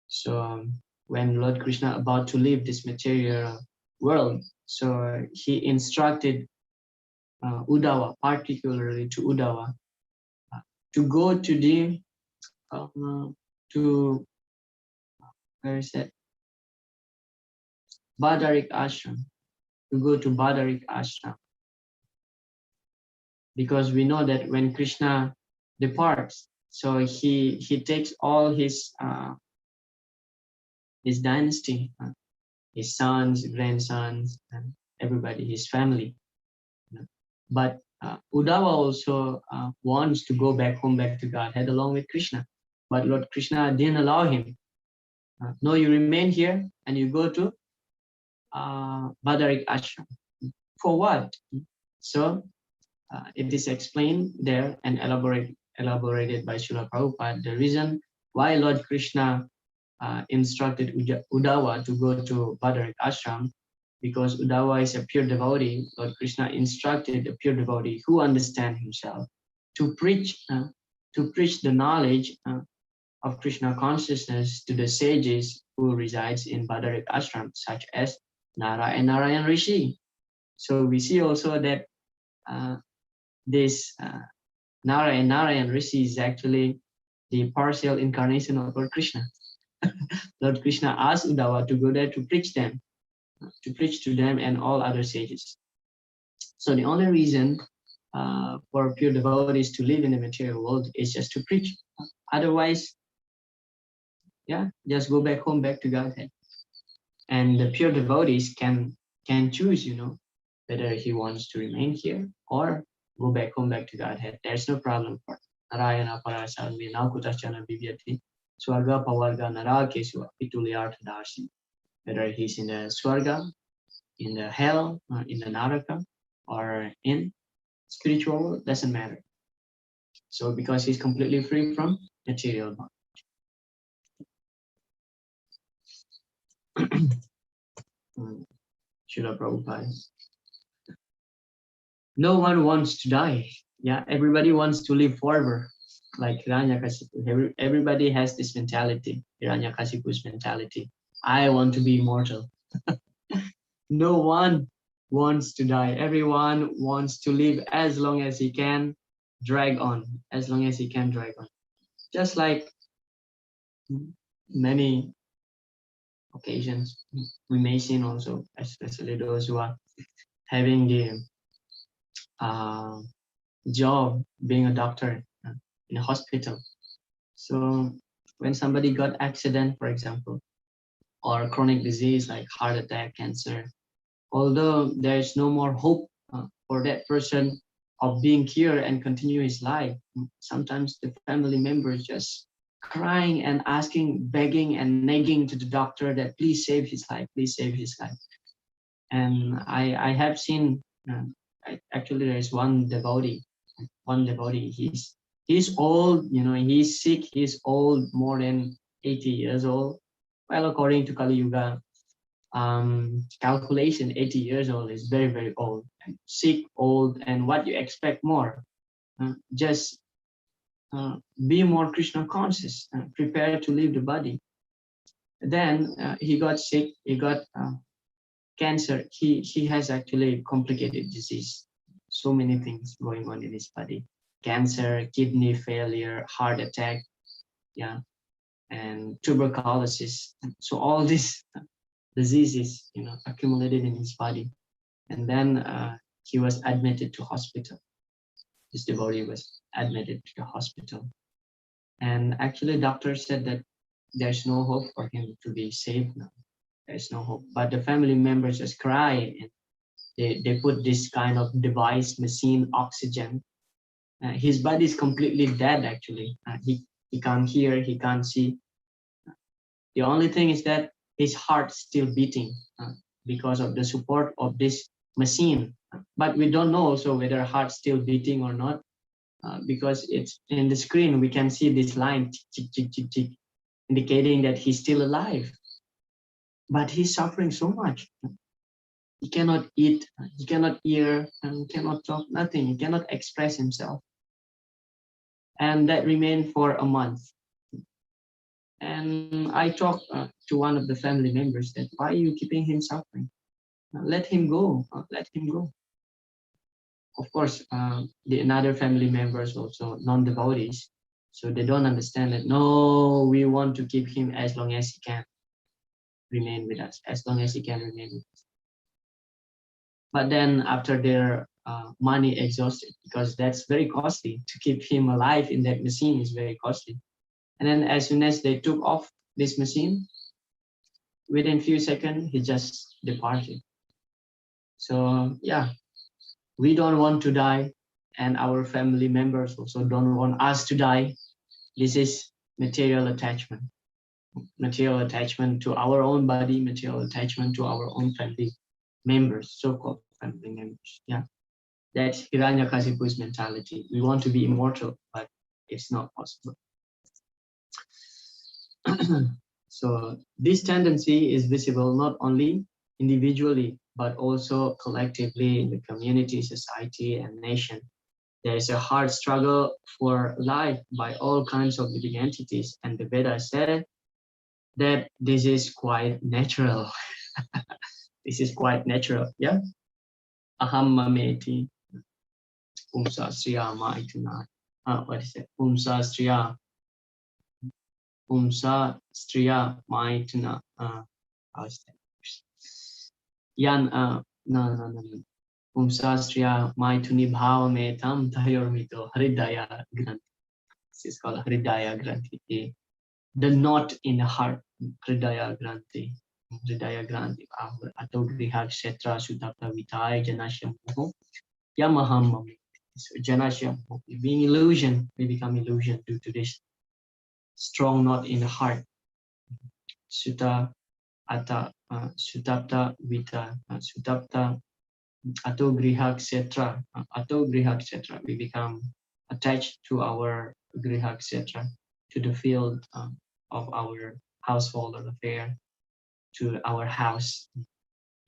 So when Lord Krishna about to leave this material world, so he instructed Uddhava, particularly to Uddhava, to go to the where is that? Badarik ashram. to go to Badarik ashram, because we know that when Krishna departs, so he takes all his dynasty, his sons, grandsons, and everybody, his family. But Uddhava also wants to go back home, back to Godhead along with Krishna. But Lord Krishna didn't allow him. No, you remain here and you go to Badarik ashram. For what? So it is explained there and elaborated by Srila Prabhupada. The reason why Lord Krishna instructed Uddhava to go to Badarik ashram, because Uddhava is a pure devotee. Lord Krishna instructed a pure devotee who understands himself to preach the knowledge of Krishna consciousness to the sages who resides in Badarik ashram, such as Nara and Narayan Rishi. So we see also that this Nara and Narayan Rishi is actually the partial incarnation of Lord Krishna. Lord Krishna asked Uddhava to go there to preach to them and all other sages. So the only reason for pure devotees to live in the material world is just to preach. Otherwise, yeah, just go back home, back to Godhead. And the pure devotees can choose, whether he wants to remain here or go back home, back to Godhead. There's no problem for Narayana Parasad Kutasana Vivyati Swarga Pavarga Narakesu Pituliarth Darshi. Whether he's in the Swarga, in the hell, in the Naraka, or in spiritual world, doesn't matter. So because he's completely free from material bondage. Srila Prabhupada. No one wants to die. Yeah, everybody wants to live forever. Like Hiranyakasipu. Everybody has this mentality, Hiranyakasipu's mentality. I want to be immortal. No one wants to die. Everyone wants to live as long as he can, drag on, as long as he can drag on. Just like many occasions, we may see also, especially those who are having the job being a doctor in a hospital. So when somebody got accident, for example, or chronic disease like heart attack, cancer, although there is no more hope for that person of being cured and continue his life, sometimes the family members just crying and asking, begging and nagging to the doctor that please save his life, please save his life. And I have seen, actually there is one devotee, he's old, he's sick, he's old, more than 80 years old. Well, according to Kali Yuga calculation, 80 years old is very, very old, and sick, old, and what you expect more? Just be more Krishna conscious, prepare to leave the body. Then he got sick, he got cancer. He has actually complicated disease, so many things going on in his body: cancer, kidney failure, heart attack, yeah, and tuberculosis. So all these diseases, accumulated in his body. And then he was admitted to hospital. This devotee was admitted to the hospital. And actually doctor said that there's no hope for him to be saved now. There's no hope. But the family members just cry, and they put this kind of device, machine, oxygen. His body is completely dead actually. He can't hear, he can't see. The only thing is that his heart still beating because of the support of this machine. But we don't know also whether heart still beating or not, because it's in the screen we can see this line tick, tick, tick, tick, indicating that he's still alive. But he's suffering so much. He cannot eat, he cannot hear, and he cannot talk, nothing. He cannot express himself. And that remained for a month. And I talked to one of the family members that, why are you keeping him suffering? Let him go, let him go. Of course, the another family members also non-devotees, so they don't understand that, no, we want to keep him as long as he can remain with us, as long as he can remain with us. But then after their money exhausted, because that's very costly to keep him alive in that machine is very costly. And then as soon as they took off this machine, within few seconds, he just departed. So yeah, we don't want to die, and our family members also don't want us to die. This is material attachment to our own body, material attachment to our own family members, so-called family members. Yeah, that's Hiranyakasipu's mentality. We want to be immortal, but it's not possible. So this tendency is visible not only individually, but also collectively in the community, society, and nation. There is a hard struggle for life by all kinds of living entities, and the Vedas said that this is quite natural. This is quite natural, yeah? Aham mameti pumsa striya maituna. What is it? Pumsa striya maituna. How is that? Yan, no. Pumsa striya maituni bhava metam tayormito haridaya granthi. This is called haridaya granthi. The knot in the heart, Hridaya Granthi. Hridaya Granthi. Ato Griha Kshetra Sudapta Vitaya Janasya Moho Yamaham Mami. So Janasya Moho. Being illusion, we become illusion due to this strong knot in the heart. Sutta Ata Sudapta Vita Sudapta Ato Griha Kshetra. Ato Griha Kshetra. We become attached to our Griha Kshetra, to the field of our household or affair, to our house,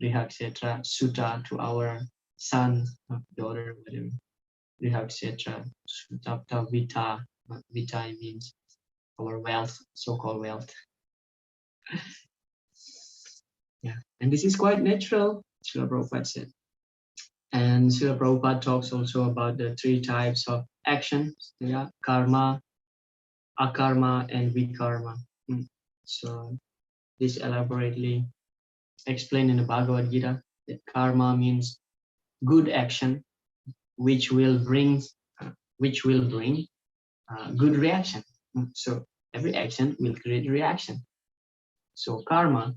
Griha etc. Sutta to our son, daughter, whatever. Griha etc. Sutapta Vita. Vita means our wealth, so-called wealth. Yeah, and this is quite natural, Srila Prabhupada said. And Srila Prabhupada talks also about the three types of action, yeah, karma, akarma, and vikarma. So this elaborately explained in the Bhagavad Gita that karma means good action, which will bring good reaction. So every action will create a reaction. So karma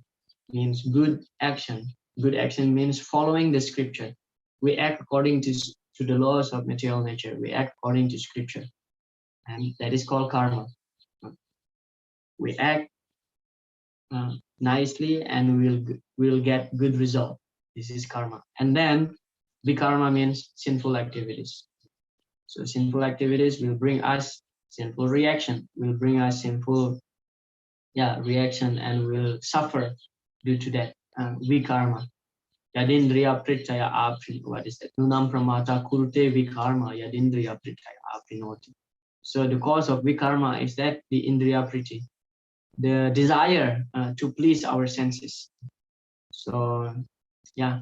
means good action. Good action means following the scripture. We act according to the laws of material nature. We act according to scripture, and that is called karma. We act nicely, and we'll get good result. This is karma. And then vikarma means sinful activities. So sinful activities will bring us sinful reaction, will bring us sinful reaction, and will suffer due to that vikarma. Yadindriya pritaya apri. What is that? Nunam pramata kulte vikarma yadindriya pritaya aprinoti. So the cause of vikarma is that the indriya priti, the desire to please our senses. So yeah,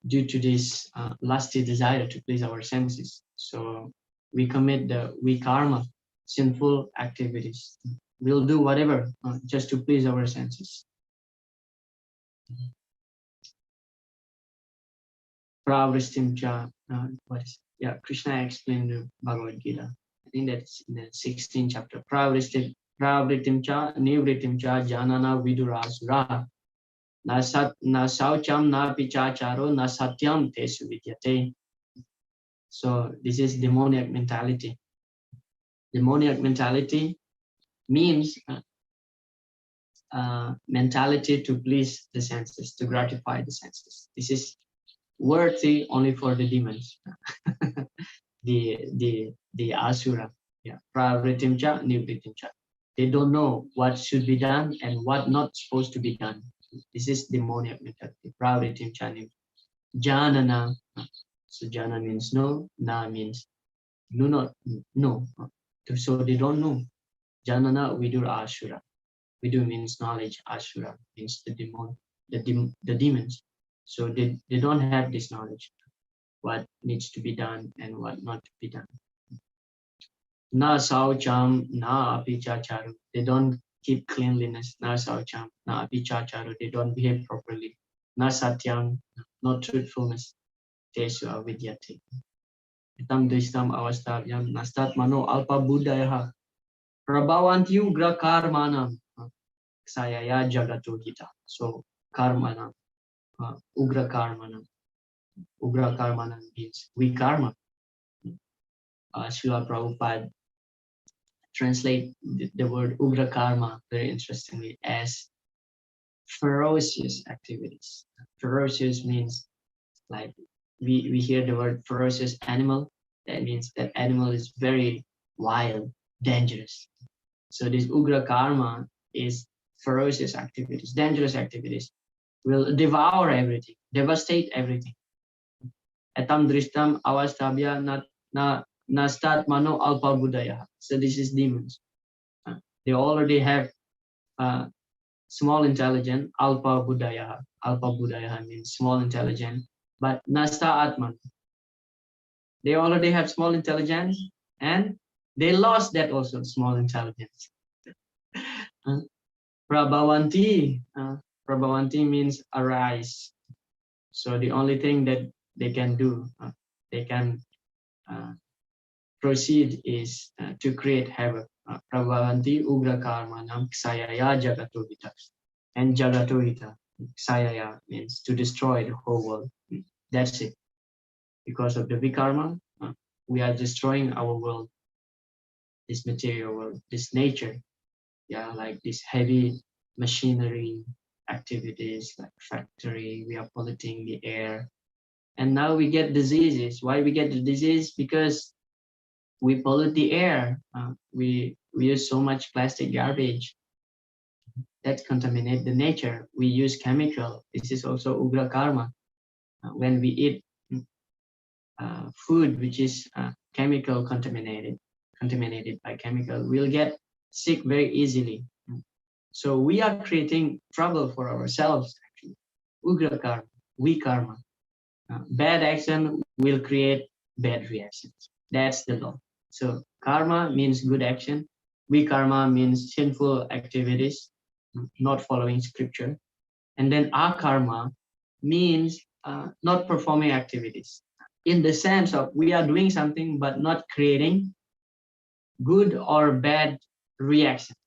due to this lusty desire to please our senses, so we commit the vikarma, sinful activities. We'll do whatever just to please our senses. Pravristimcha, what is it? Yeah, Krishna explained the Bhagavad Gita. I think that's in the 16th chapter. Pravristimcha nivritimcha janana vidurasura. Na saucham na pichacharo na satyam tesu vidyate. So this is demoniac mentality. Demoniac mentality means mentality to please the senses, to gratify the senses. This is worthy only for the demons, the asura. Yeah, pravritimcha, nivritimcha. They don't know what should be done and what not supposed to be done. This is demoniac mentality. Pravritimcha, janana. So jana means no, na means no, not no. So they don't know. Janana vidur asura. Vidur means knowledge. Asura means the demon, the demons. So they don't have this knowledge, what needs to be done and what not to be done. Na saucham, na apichacharu. They don't keep cleanliness. Na saucham, na apichacharu. They don't behave properly. Na satyam, not truthfulness. tesu avidyate. Itam dristam avastavyam nastat mano alpa buddhaya prabhavanti ugra karmanam sayaya jagato gita. So karmanam, ugra karmanam. Ugra karmanam means weak karma. Srila Prabhupada translate the word ugra karma very interestingly as ferocious activities. Ferocious means like we hear the word ferocious animal. That means that animal is very wild, dangerous. So this ugra karma is ferocious activities, dangerous activities, will devour everything, devastate everything. Etam drishtam avastabhya nastat mano alpa buddhaya. So this is demons. They already have small intelligence, alpa buddhaya. Alpa buddhaya means small intelligence, but nasta atman. They already have small intelligence and they lost that also, small intelligence. Prabhavanti. Prabhavanti means arise. So the only thing that they can do, they can proceed is to create havoc. Prabhavanti ugra karma nam ksayaya jagatohita. And jagatohita, ksayaya means to destroy the whole world. That's it. Because of the vikarma, we are destroying our world, this material world, this nature. Yeah, like this heavy machinery activities, like factory, we are polluting the air. And now we get diseases. Why we get the disease? Because we pollute the air. We use so much plastic garbage that contaminate the nature. We use chemical. This is also ugra karma. When we eat food which is chemical contaminated by chemical, we'll get sick very easily. So we are creating trouble for ourselves actually. Ugra karma, weak karma. Bad action will create bad reactions. That's the law. So karma means good action. Vikarma means sinful activities, not following scripture. And then akarma means not performing activities. In the sense of we are doing something but not creating good or bad reactions.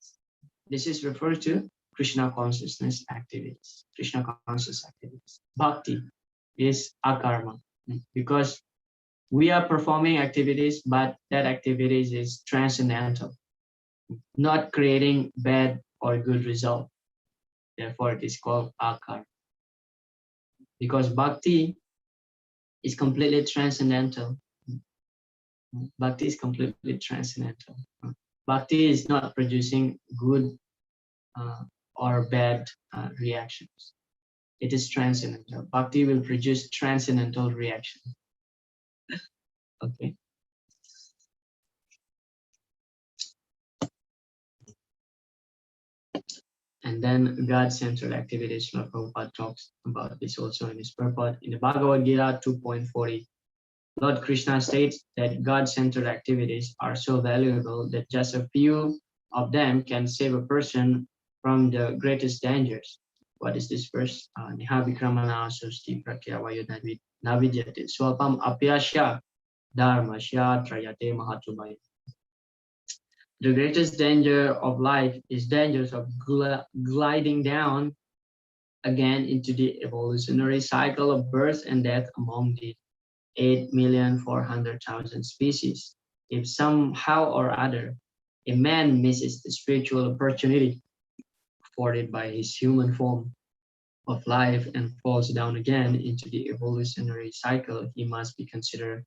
This is referred to Krishna consciousness activities, Krishna conscious activities. Bhakti is akarma because we are performing activities, but that activities is transcendental, not creating bad or good result. Therefore, it is called akarma. Because bhakti is completely transcendental. Bhakti is completely transcendental. Bhakti is not producing good or bad reactions. It is transcendental. Bhakti will produce transcendental reaction. Okay. And then God-centered activities. Srila Prabhupada talks about this also in his purport. In the Bhagavad Gita 2.40, Lord Krishna states that God-centered activities are so valuable that just a few of them can save a person from the greatest dangers. What is this verse? Niha vikramana susti prakyavayo navidyate swapam apyasya dharmasya trayate mahatubhaya. The greatest danger of life is dangers of gliding down again into the evolutionary cycle of birth and death among the 8,400,000 species. If somehow or other a man misses the spiritual opportunity afforded by his human form of life and falls down again into the evolutionary cycle, he must be considered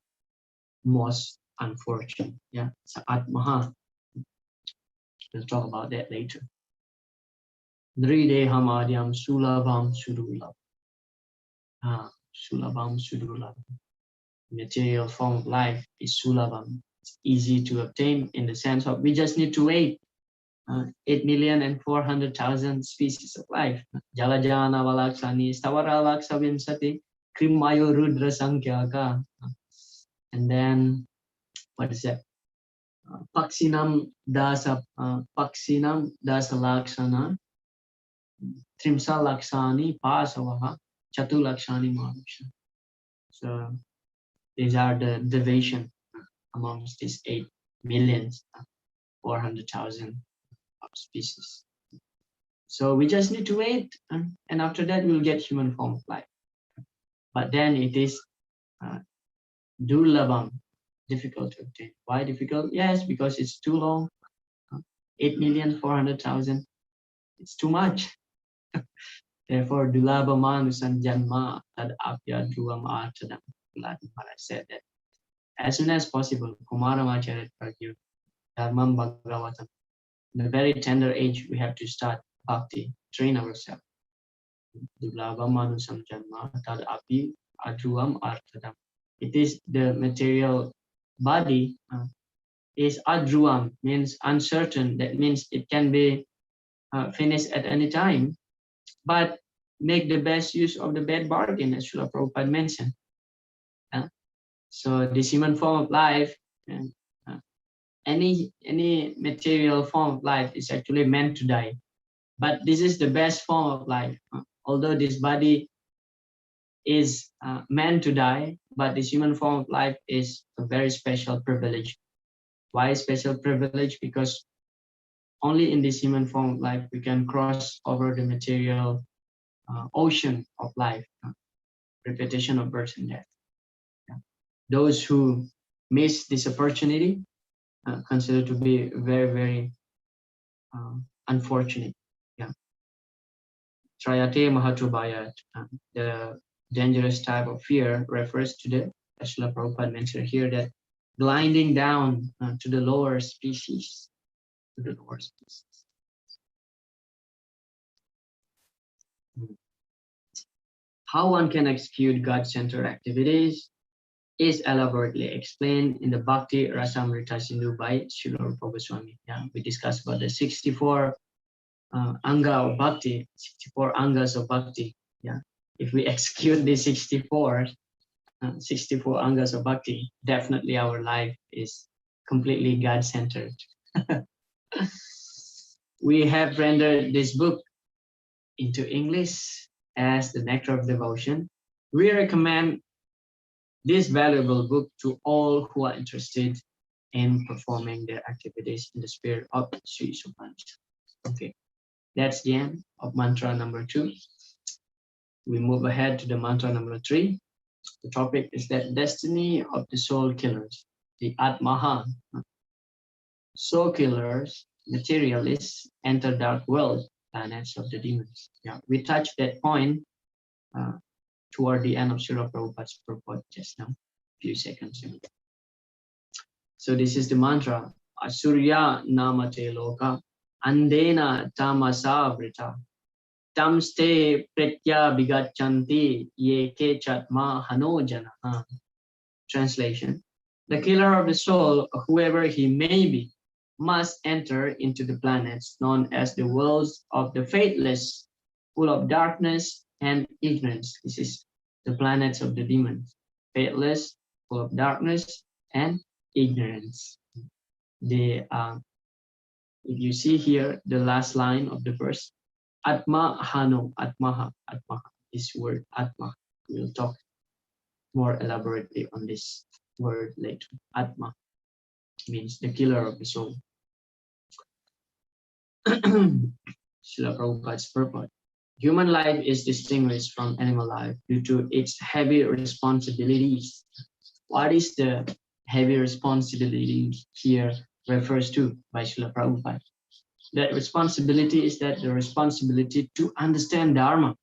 most unfortunate. Yeah, Sa'at Maha. We'll talk about that later. Drideham adyam sulabam sudulabh. Sulabam sudulabh. Material form of life is sulabam. It's easy to obtain in the sense of we just need to wait. 8,400,000 species of life. Jalajana valaksani stavara laksavinsati krimayo rudra sankyaka. And then what is that? Paksinam dasa lakshana trimsa lakshani pasavaha chatu lakshani manusha. So These are the division amongst these 8,400,000 of species. So we just need to wait, and after that we'll get human form of life. But then it is durlabam, difficult to obtain. Why difficult? Yes, because it's too long. 8,400,000. It's too much. Therefore, dulaba manusan janma tad apya druvam artadam. Latin Maharaj said that as soon as possible, Kumaramacharya argued, Dharmam Bhagavatam. In a very tender age, we have to start bhakti, train ourselves. Dulaba manusam janma tad api adruvam artadam. It is the material body is adruam, means uncertain. That means it can be finished at any time, but make the best use of the bad bargain, as Srila Prabhupada mentioned. So this human form of life, uh, any material form of life is actually meant to die. But this is the best form of life. Although this body is meant to die, but this human form of life is a very special privilege. Why special privilege? Because only in this human form of life we can cross over the material ocean of life, repetition of birth and death. Those who miss this opportunity consider to be very, very unfortunate. Yeah. Trayate Mahatrubhaya, the dangerous type of fear refers to the, as Srila Prabhupada mentioned here, that gliding down to the lower species, How one can execute God-centered activities is elaborately explained in the Bhakti Rasamrita Sindhu by Srila Prabhupada. Yeah, we discussed about the 64 anga of bhakti, 64 angas of bhakti. Yeah, if we execute the 64 angas of bhakti, definitely our life is completely God-centered. We have rendered this book into English as the Nectar of Devotion. We recommend this valuable book to all who are interested in performing their activities in the spirit of Sri Isopanisad. Okay, that's the end of mantra number 2. We move ahead to the mantra number 3. The topic is that destiny of the soul killers, the Atmaha. Soul killers, materialists, enter dark world, planets of the demons. Yeah, we touched that point toward the end of Srila Prabhupada's purport just now, a few seconds ago. So this is the mantra. Asurya namate loka andena tamasa vrita tamste pretya bigachanti ye ke chatma hanojana. Translation. The killer of the soul, whoever he may be, must enter into the planets known as the worlds of the faithless, full of darkness and ignorance. This is the planets of the demons. Faithless, full of darkness and ignorance. If you see here, the last line of the verse, Atma Hano, Atmaha, this word Atma. We'll talk more elaborately on this word later. Atma means the killer of the soul. Srila Prabhupada's purport. Human life is distinguished from animal life due to its heavy responsibilities. What is the heavy responsibility here refers to by Srila Prabhupada? That responsibility is that the responsibility to understand Dharma.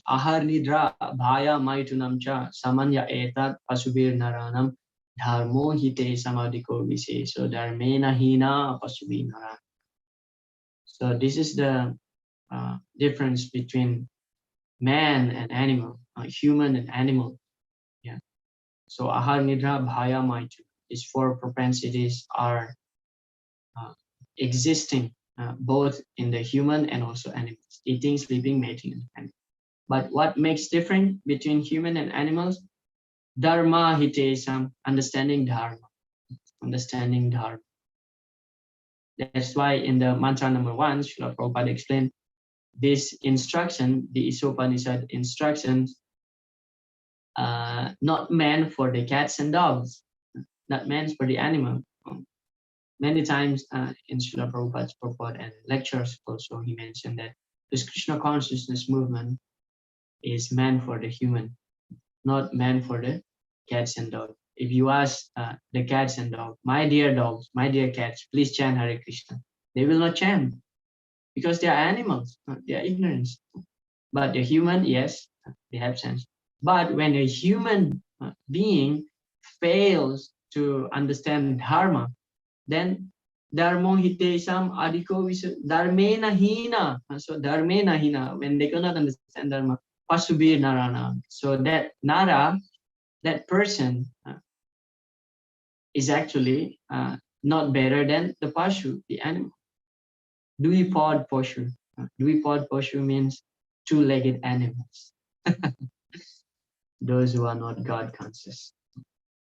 Ahar nidra bhaya maitunam cha samanya etat pasubir naranam dharmo hite samadhiko viseso dharmena hina pasubir naranam. So this is the difference between man and animal, human and animal. Yeah. So ahar nidra bhaya maitu. These 4 propensities are existing both in the human and also animals: eating, sleeping, mating, and depending. But what makes different between human and animals? Dharma hitesam, understanding dharma. Understanding dharma. That's why in the mantra number 1, Srila Prabhupada explained this instruction, the Isopanisad instructions, not meant for the cats and dogs, not meant for the animal. Many times in Srila Prabhupada's purport and lectures also, he mentioned that this Krishna consciousness movement is meant for the human, not meant for the cats and dogs. If you ask the cats and dogs, my dear cats, please chant Hare Krishna, they will not chant because they are animals, they are ignorant. But the human, yes, they have sense. But when a human being fails to understand dharma, then dharmo hitesam adiko dharmena hina. So dharmena hina, when they cannot understand dharma, pasubir narana. So that nara, that person is actually not better than the pashu, the animal. Duipod pashu. Duipod pashu means two-legged animals. Those who are not God conscious,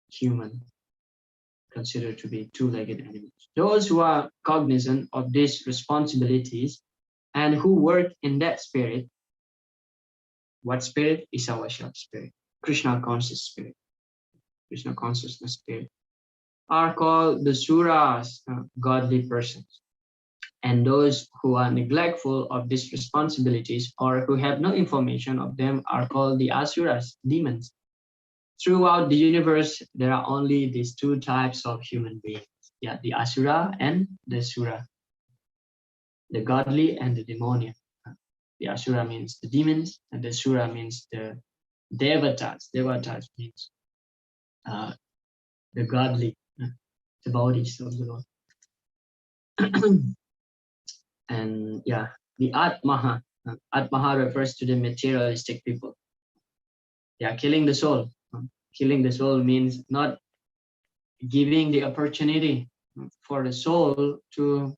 human, considered to be two-legged animals. Those who are cognizant of these responsibilities and who work in that spirit, what spirit? Isavasya spirit, Krishna conscious spirit, Krishna consciousness spirit, are called the suras, godly persons. And those who are neglectful of these responsibilities or who have no information of them are called the asuras, demons. Throughout the universe, there are only these two types of human beings. Yeah, the asura and the sura, the godly and the demoniac. The asura means the demons, and the sura means the devatas. Devatas means the godly, the bodies of the Lord. And yeah, the atmaha. Atmaha refers to the materialistic people. They are killing the soul. Killing the soul means not giving the opportunity for the soul to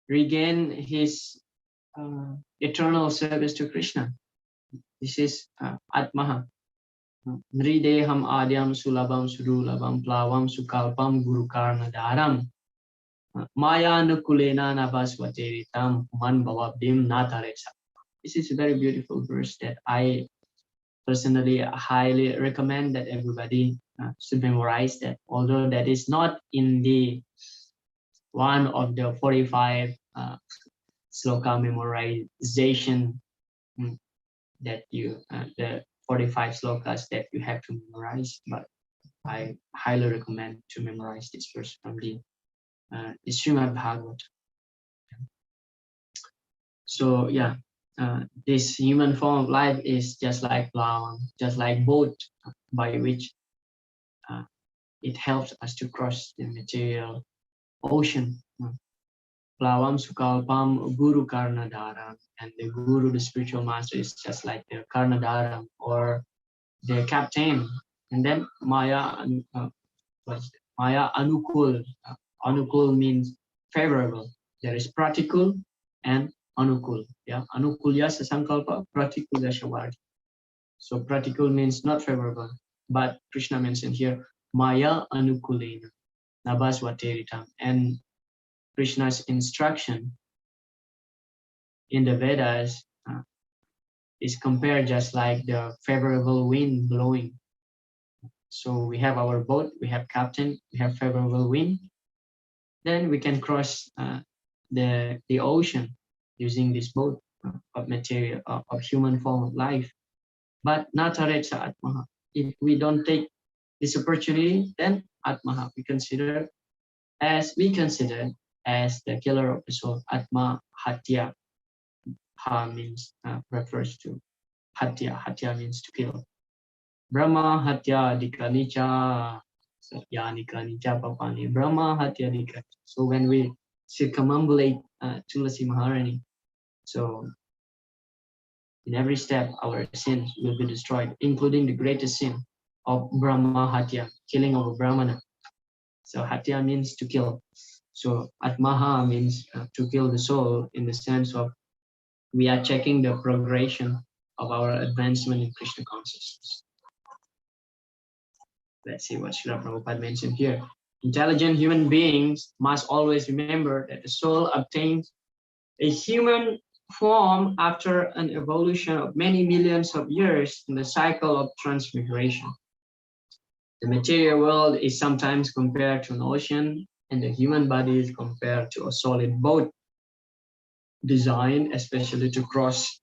regain his eternal service to Krishna. This is Atmaha. Nrideham adyam sulabam sudulabam plavam sukalpam gurukarna dharam maya nukulena nabasvateritam man bhavabdim nataresa. This is a very beautiful verse that I personally highly recommend that everybody should memorize that, although that is not in the one of the 45 sloka memorization that you, the 45 slokas that you have to memorize, but I highly recommend to memorize this verse from the Srimad Bhagavatam. So yeah, this human form of life is just like plow, just like boat by which it helps us to cross the material ocean. Plavam Sukalpam Guru Karnadaram, and the Guru, the spiritual master, is just like the Karnadaram or the captain. And then Maya, Maya Anukul. Anukul means favorable. There is pratikul and anukul. Yeah, anukulya sasankalpa, pratikulya shavard. So pratikul means not favorable, but Krishna mentioned here Maya Anukulena Nabasvateritam, and Krishna's instruction in the Vedas is compared just like the favorable wind blowing. So we have our boat, we have captain, we have favorable wind. Then we can cross the ocean using this boat of material, of human form of life. But natarecha atmaha. If we don't take this opportunity, then atmaha we consider as the killer of the soul. Atma hatya. Ha means refers to hatya. Hatya means to kill. Brahma hatya dikanicha satyanika nicha papani. Brahma hatya dika. So when we circumambulate Tulasi Maharani, so in every step our sins will be destroyed, including the greatest sin of Brahma hatya, killing of a Brahmana. So hatya means to kill. So atmaha means to kill the soul, in the sense of we are checking the progression of our advancement in Krishna consciousness. Let's see what Srila Prabhupada mentioned here. Intelligent human beings must always remember that the soul obtains a human form after an evolution of many millions of years in the cycle of transmigration. The material world is sometimes compared to an ocean, and the human body is compared to a solid boat designed especially to cross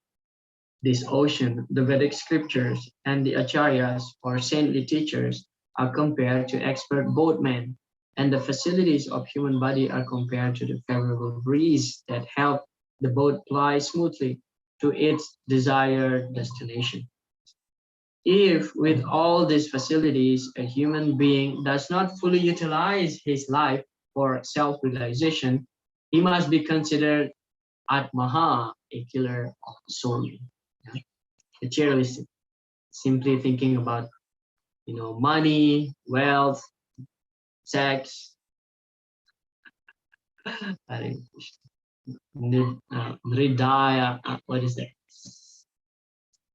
this ocean. The Vedic scriptures and the acharyas or saintly teachers are compared to expert boatmen, and the facilities of human body are compared to the favorable breeze that help the boat ply smoothly to its desired destination. If with all these facilities a human being does not fully utilize his life for self-realization, he must be considered Atmaha, a killer of the soul. Yeah? Materialistic, simply thinking about money, wealth, sex, Nridaya, what is that?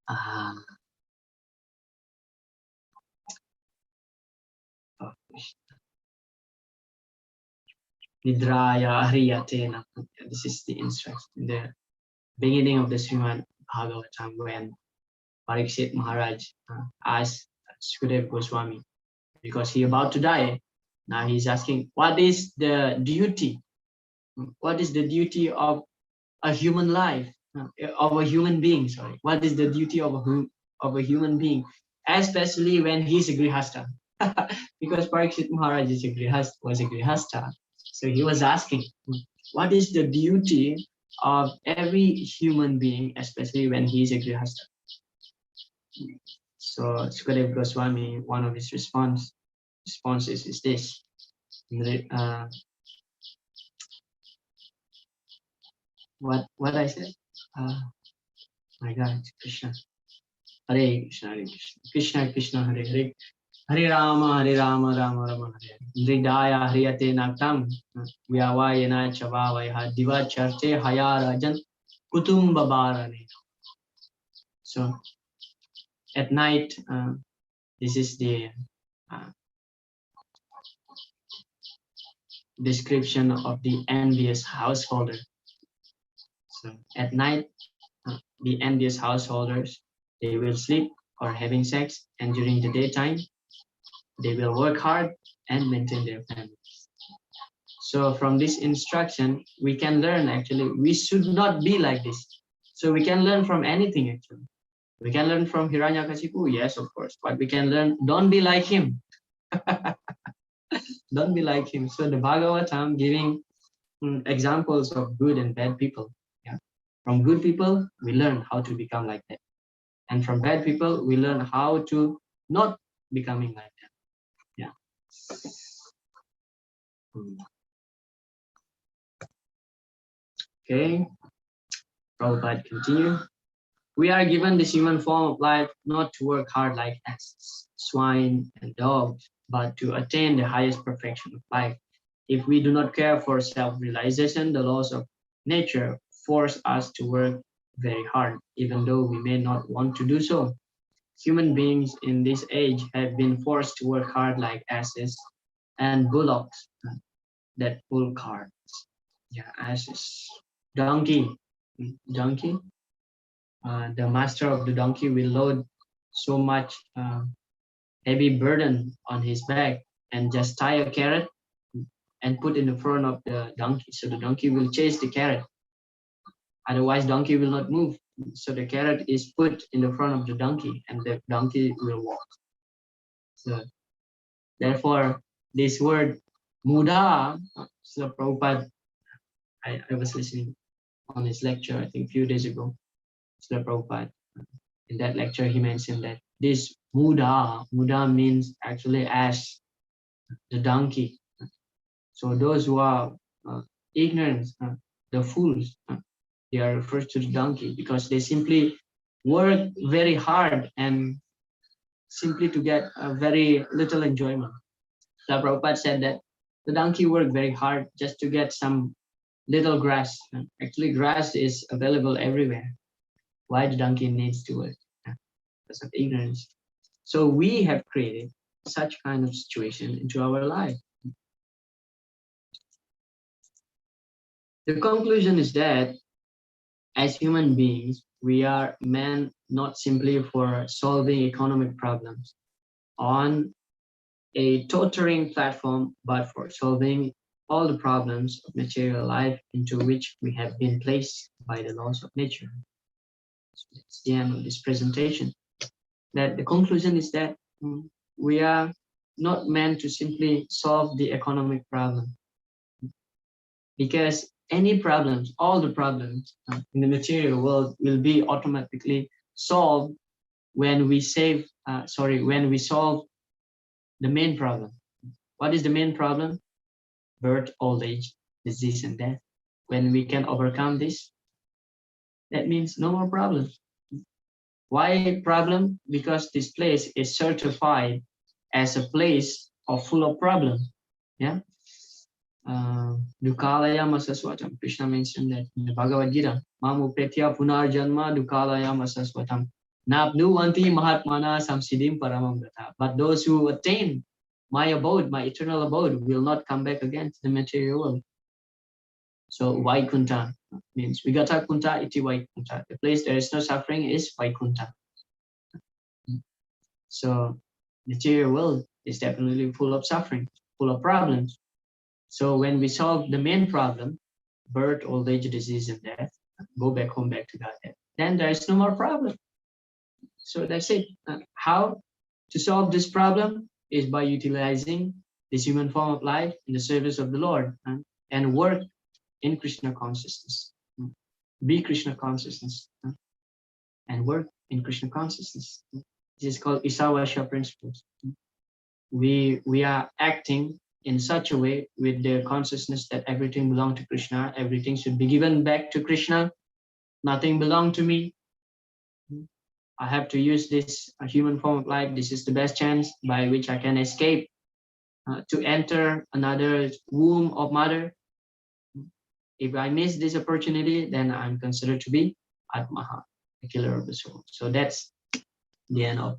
Ah, oh, Nidraya Hriyatena. This is the instruction in the beginning of the Srimad Bhagavatam when Parikshit Maharaj asked Sukadeva Goswami, because he about to die. Now he's asking, what is the duty? What is the duty of a human life, of a human being? Sorry, what is the duty of a human being, especially when he's a grihasta? Because Parikshit Maharaj was a grihasta, so he was asking, what is the duty of every human being, especially when he's a grihasta? So Sukadeva Goswami, one of his responses is this. What I said? My God, Krishna. Hare Krishna, Hare Krishna, Krishna Krishna, Hare Hare, Hare Rama, Rama Rama, Hare Hridaya Hriyate Naktam, Vyavayena Chavavaya, Diva Charte Hayarajan, Kutumba Bharane. So at night, this is the description of the envious householder. So at night, the envious householders, they will sleep or having sex, and during the daytime, they will work hard and maintain their families. So from this instruction, we can learn actually, we should not be like this. So we can learn from anything actually. We can learn from Hiranyakashipu, yes, of course, but we can learn, don't be like him. Don't be like him. So the Bhagavatam giving examples of good and bad people. Yeah. From good people, we learn how to become like that. And from bad people, we learn how to not becoming like that. Yeah. Okay. Prabhupada continue. We are given this human form of life not to work hard like asses, swine, and dogs, but to attain the highest perfection of life. If we do not care for self-realization, the laws of nature force us to work very hard, even though we may not want to do so. Human beings in this age have been forced to work hard like asses and bullocks that pull carts. Yeah, asses. Donkey. Donkey. The master of the donkey will load so much heavy burden on his back and just tie a carrot and put in the front of the donkey. So the donkey will chase the carrot. Otherwise, donkey will not move. So the carrot is put in the front of the donkey and the donkey will walk. So therefore, this word muda, so Prabhupada, I was listening on his lecture, I think a few days ago, Srila Prabhupada. In that lecture, he mentioned that this muda means actually as the donkey. So those who are ignorant, the fools, they are referred to the donkey because they simply work very hard and simply to get a very little enjoyment. So Prabhupada said that the donkey worked very hard just to get some little grass. Actually, grass is available everywhere. Why the donkey needs to work? Because of ignorance. So we have created such kind of situation into our life. The conclusion is that as human beings, we are meant not simply for solving economic problems on a tutoring platform, but for solving all the problems of material life into which we have been placed by the laws of nature. So that's the end of this presentation. That the conclusion is that we are not meant to simply solve the economic problem, because any problems, all the problems in the material world will be automatically solved when we when we solve the main problem. What is the main problem? Birth, old age, disease, and death. When we can overcome this, that means no more problems. Why problem? Because this place is certified as a place of full of problems. Yeah. Dukalaya masaswatam. Krishna mentioned that in the Bhagavad Gita. Mamu petya punar janma dukalaya masaswatam. Napnuvanti mahatmana samsiddhim paramam gata. But those who attain my abode, my eternal abode, will not come back again to the material world. So Vaikunta means Vigata Kunta iti Vaikunta. The place there is no suffering is Vaikunta. So material world is definitely full of suffering, full of problems. So when we solve the main problem, birth, old age, disease, and death, go back home, back to Godhead, then there is no more problem. So that's it. How to solve this problem is by utilizing this human form of life in the service of the Lord and work in Krishna consciousness. Be Krishna consciousness and work in Krishna consciousness. This is called Isavasya principles. We are acting in such a way with the consciousness that everything belongs to Krishna, everything should be given back to Krishna, nothing belongs to me. I have to use this human form of life. This is the best chance by which I can escape to enter another womb of mother. If I miss this opportunity, then I'm considered to be Atmaha, the killer of the soul. So that's the end of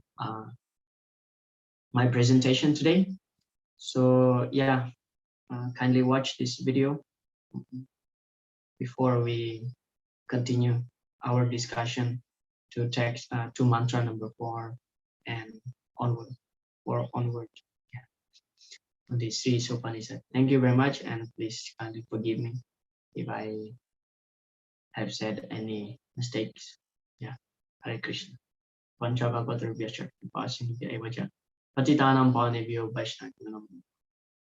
my presentation today. So yeah, kindly watch this video before we continue our discussion to text to mantra number 4 and onward or onward. Yeah, on this Isopanisad. Thank you very much, and please kindly forgive me if I have said any mistakes. Yeah, Hare Krishna. Panchavapadra Vyachar Pasini Evacha Patitanam Panebhyo Vaishnavim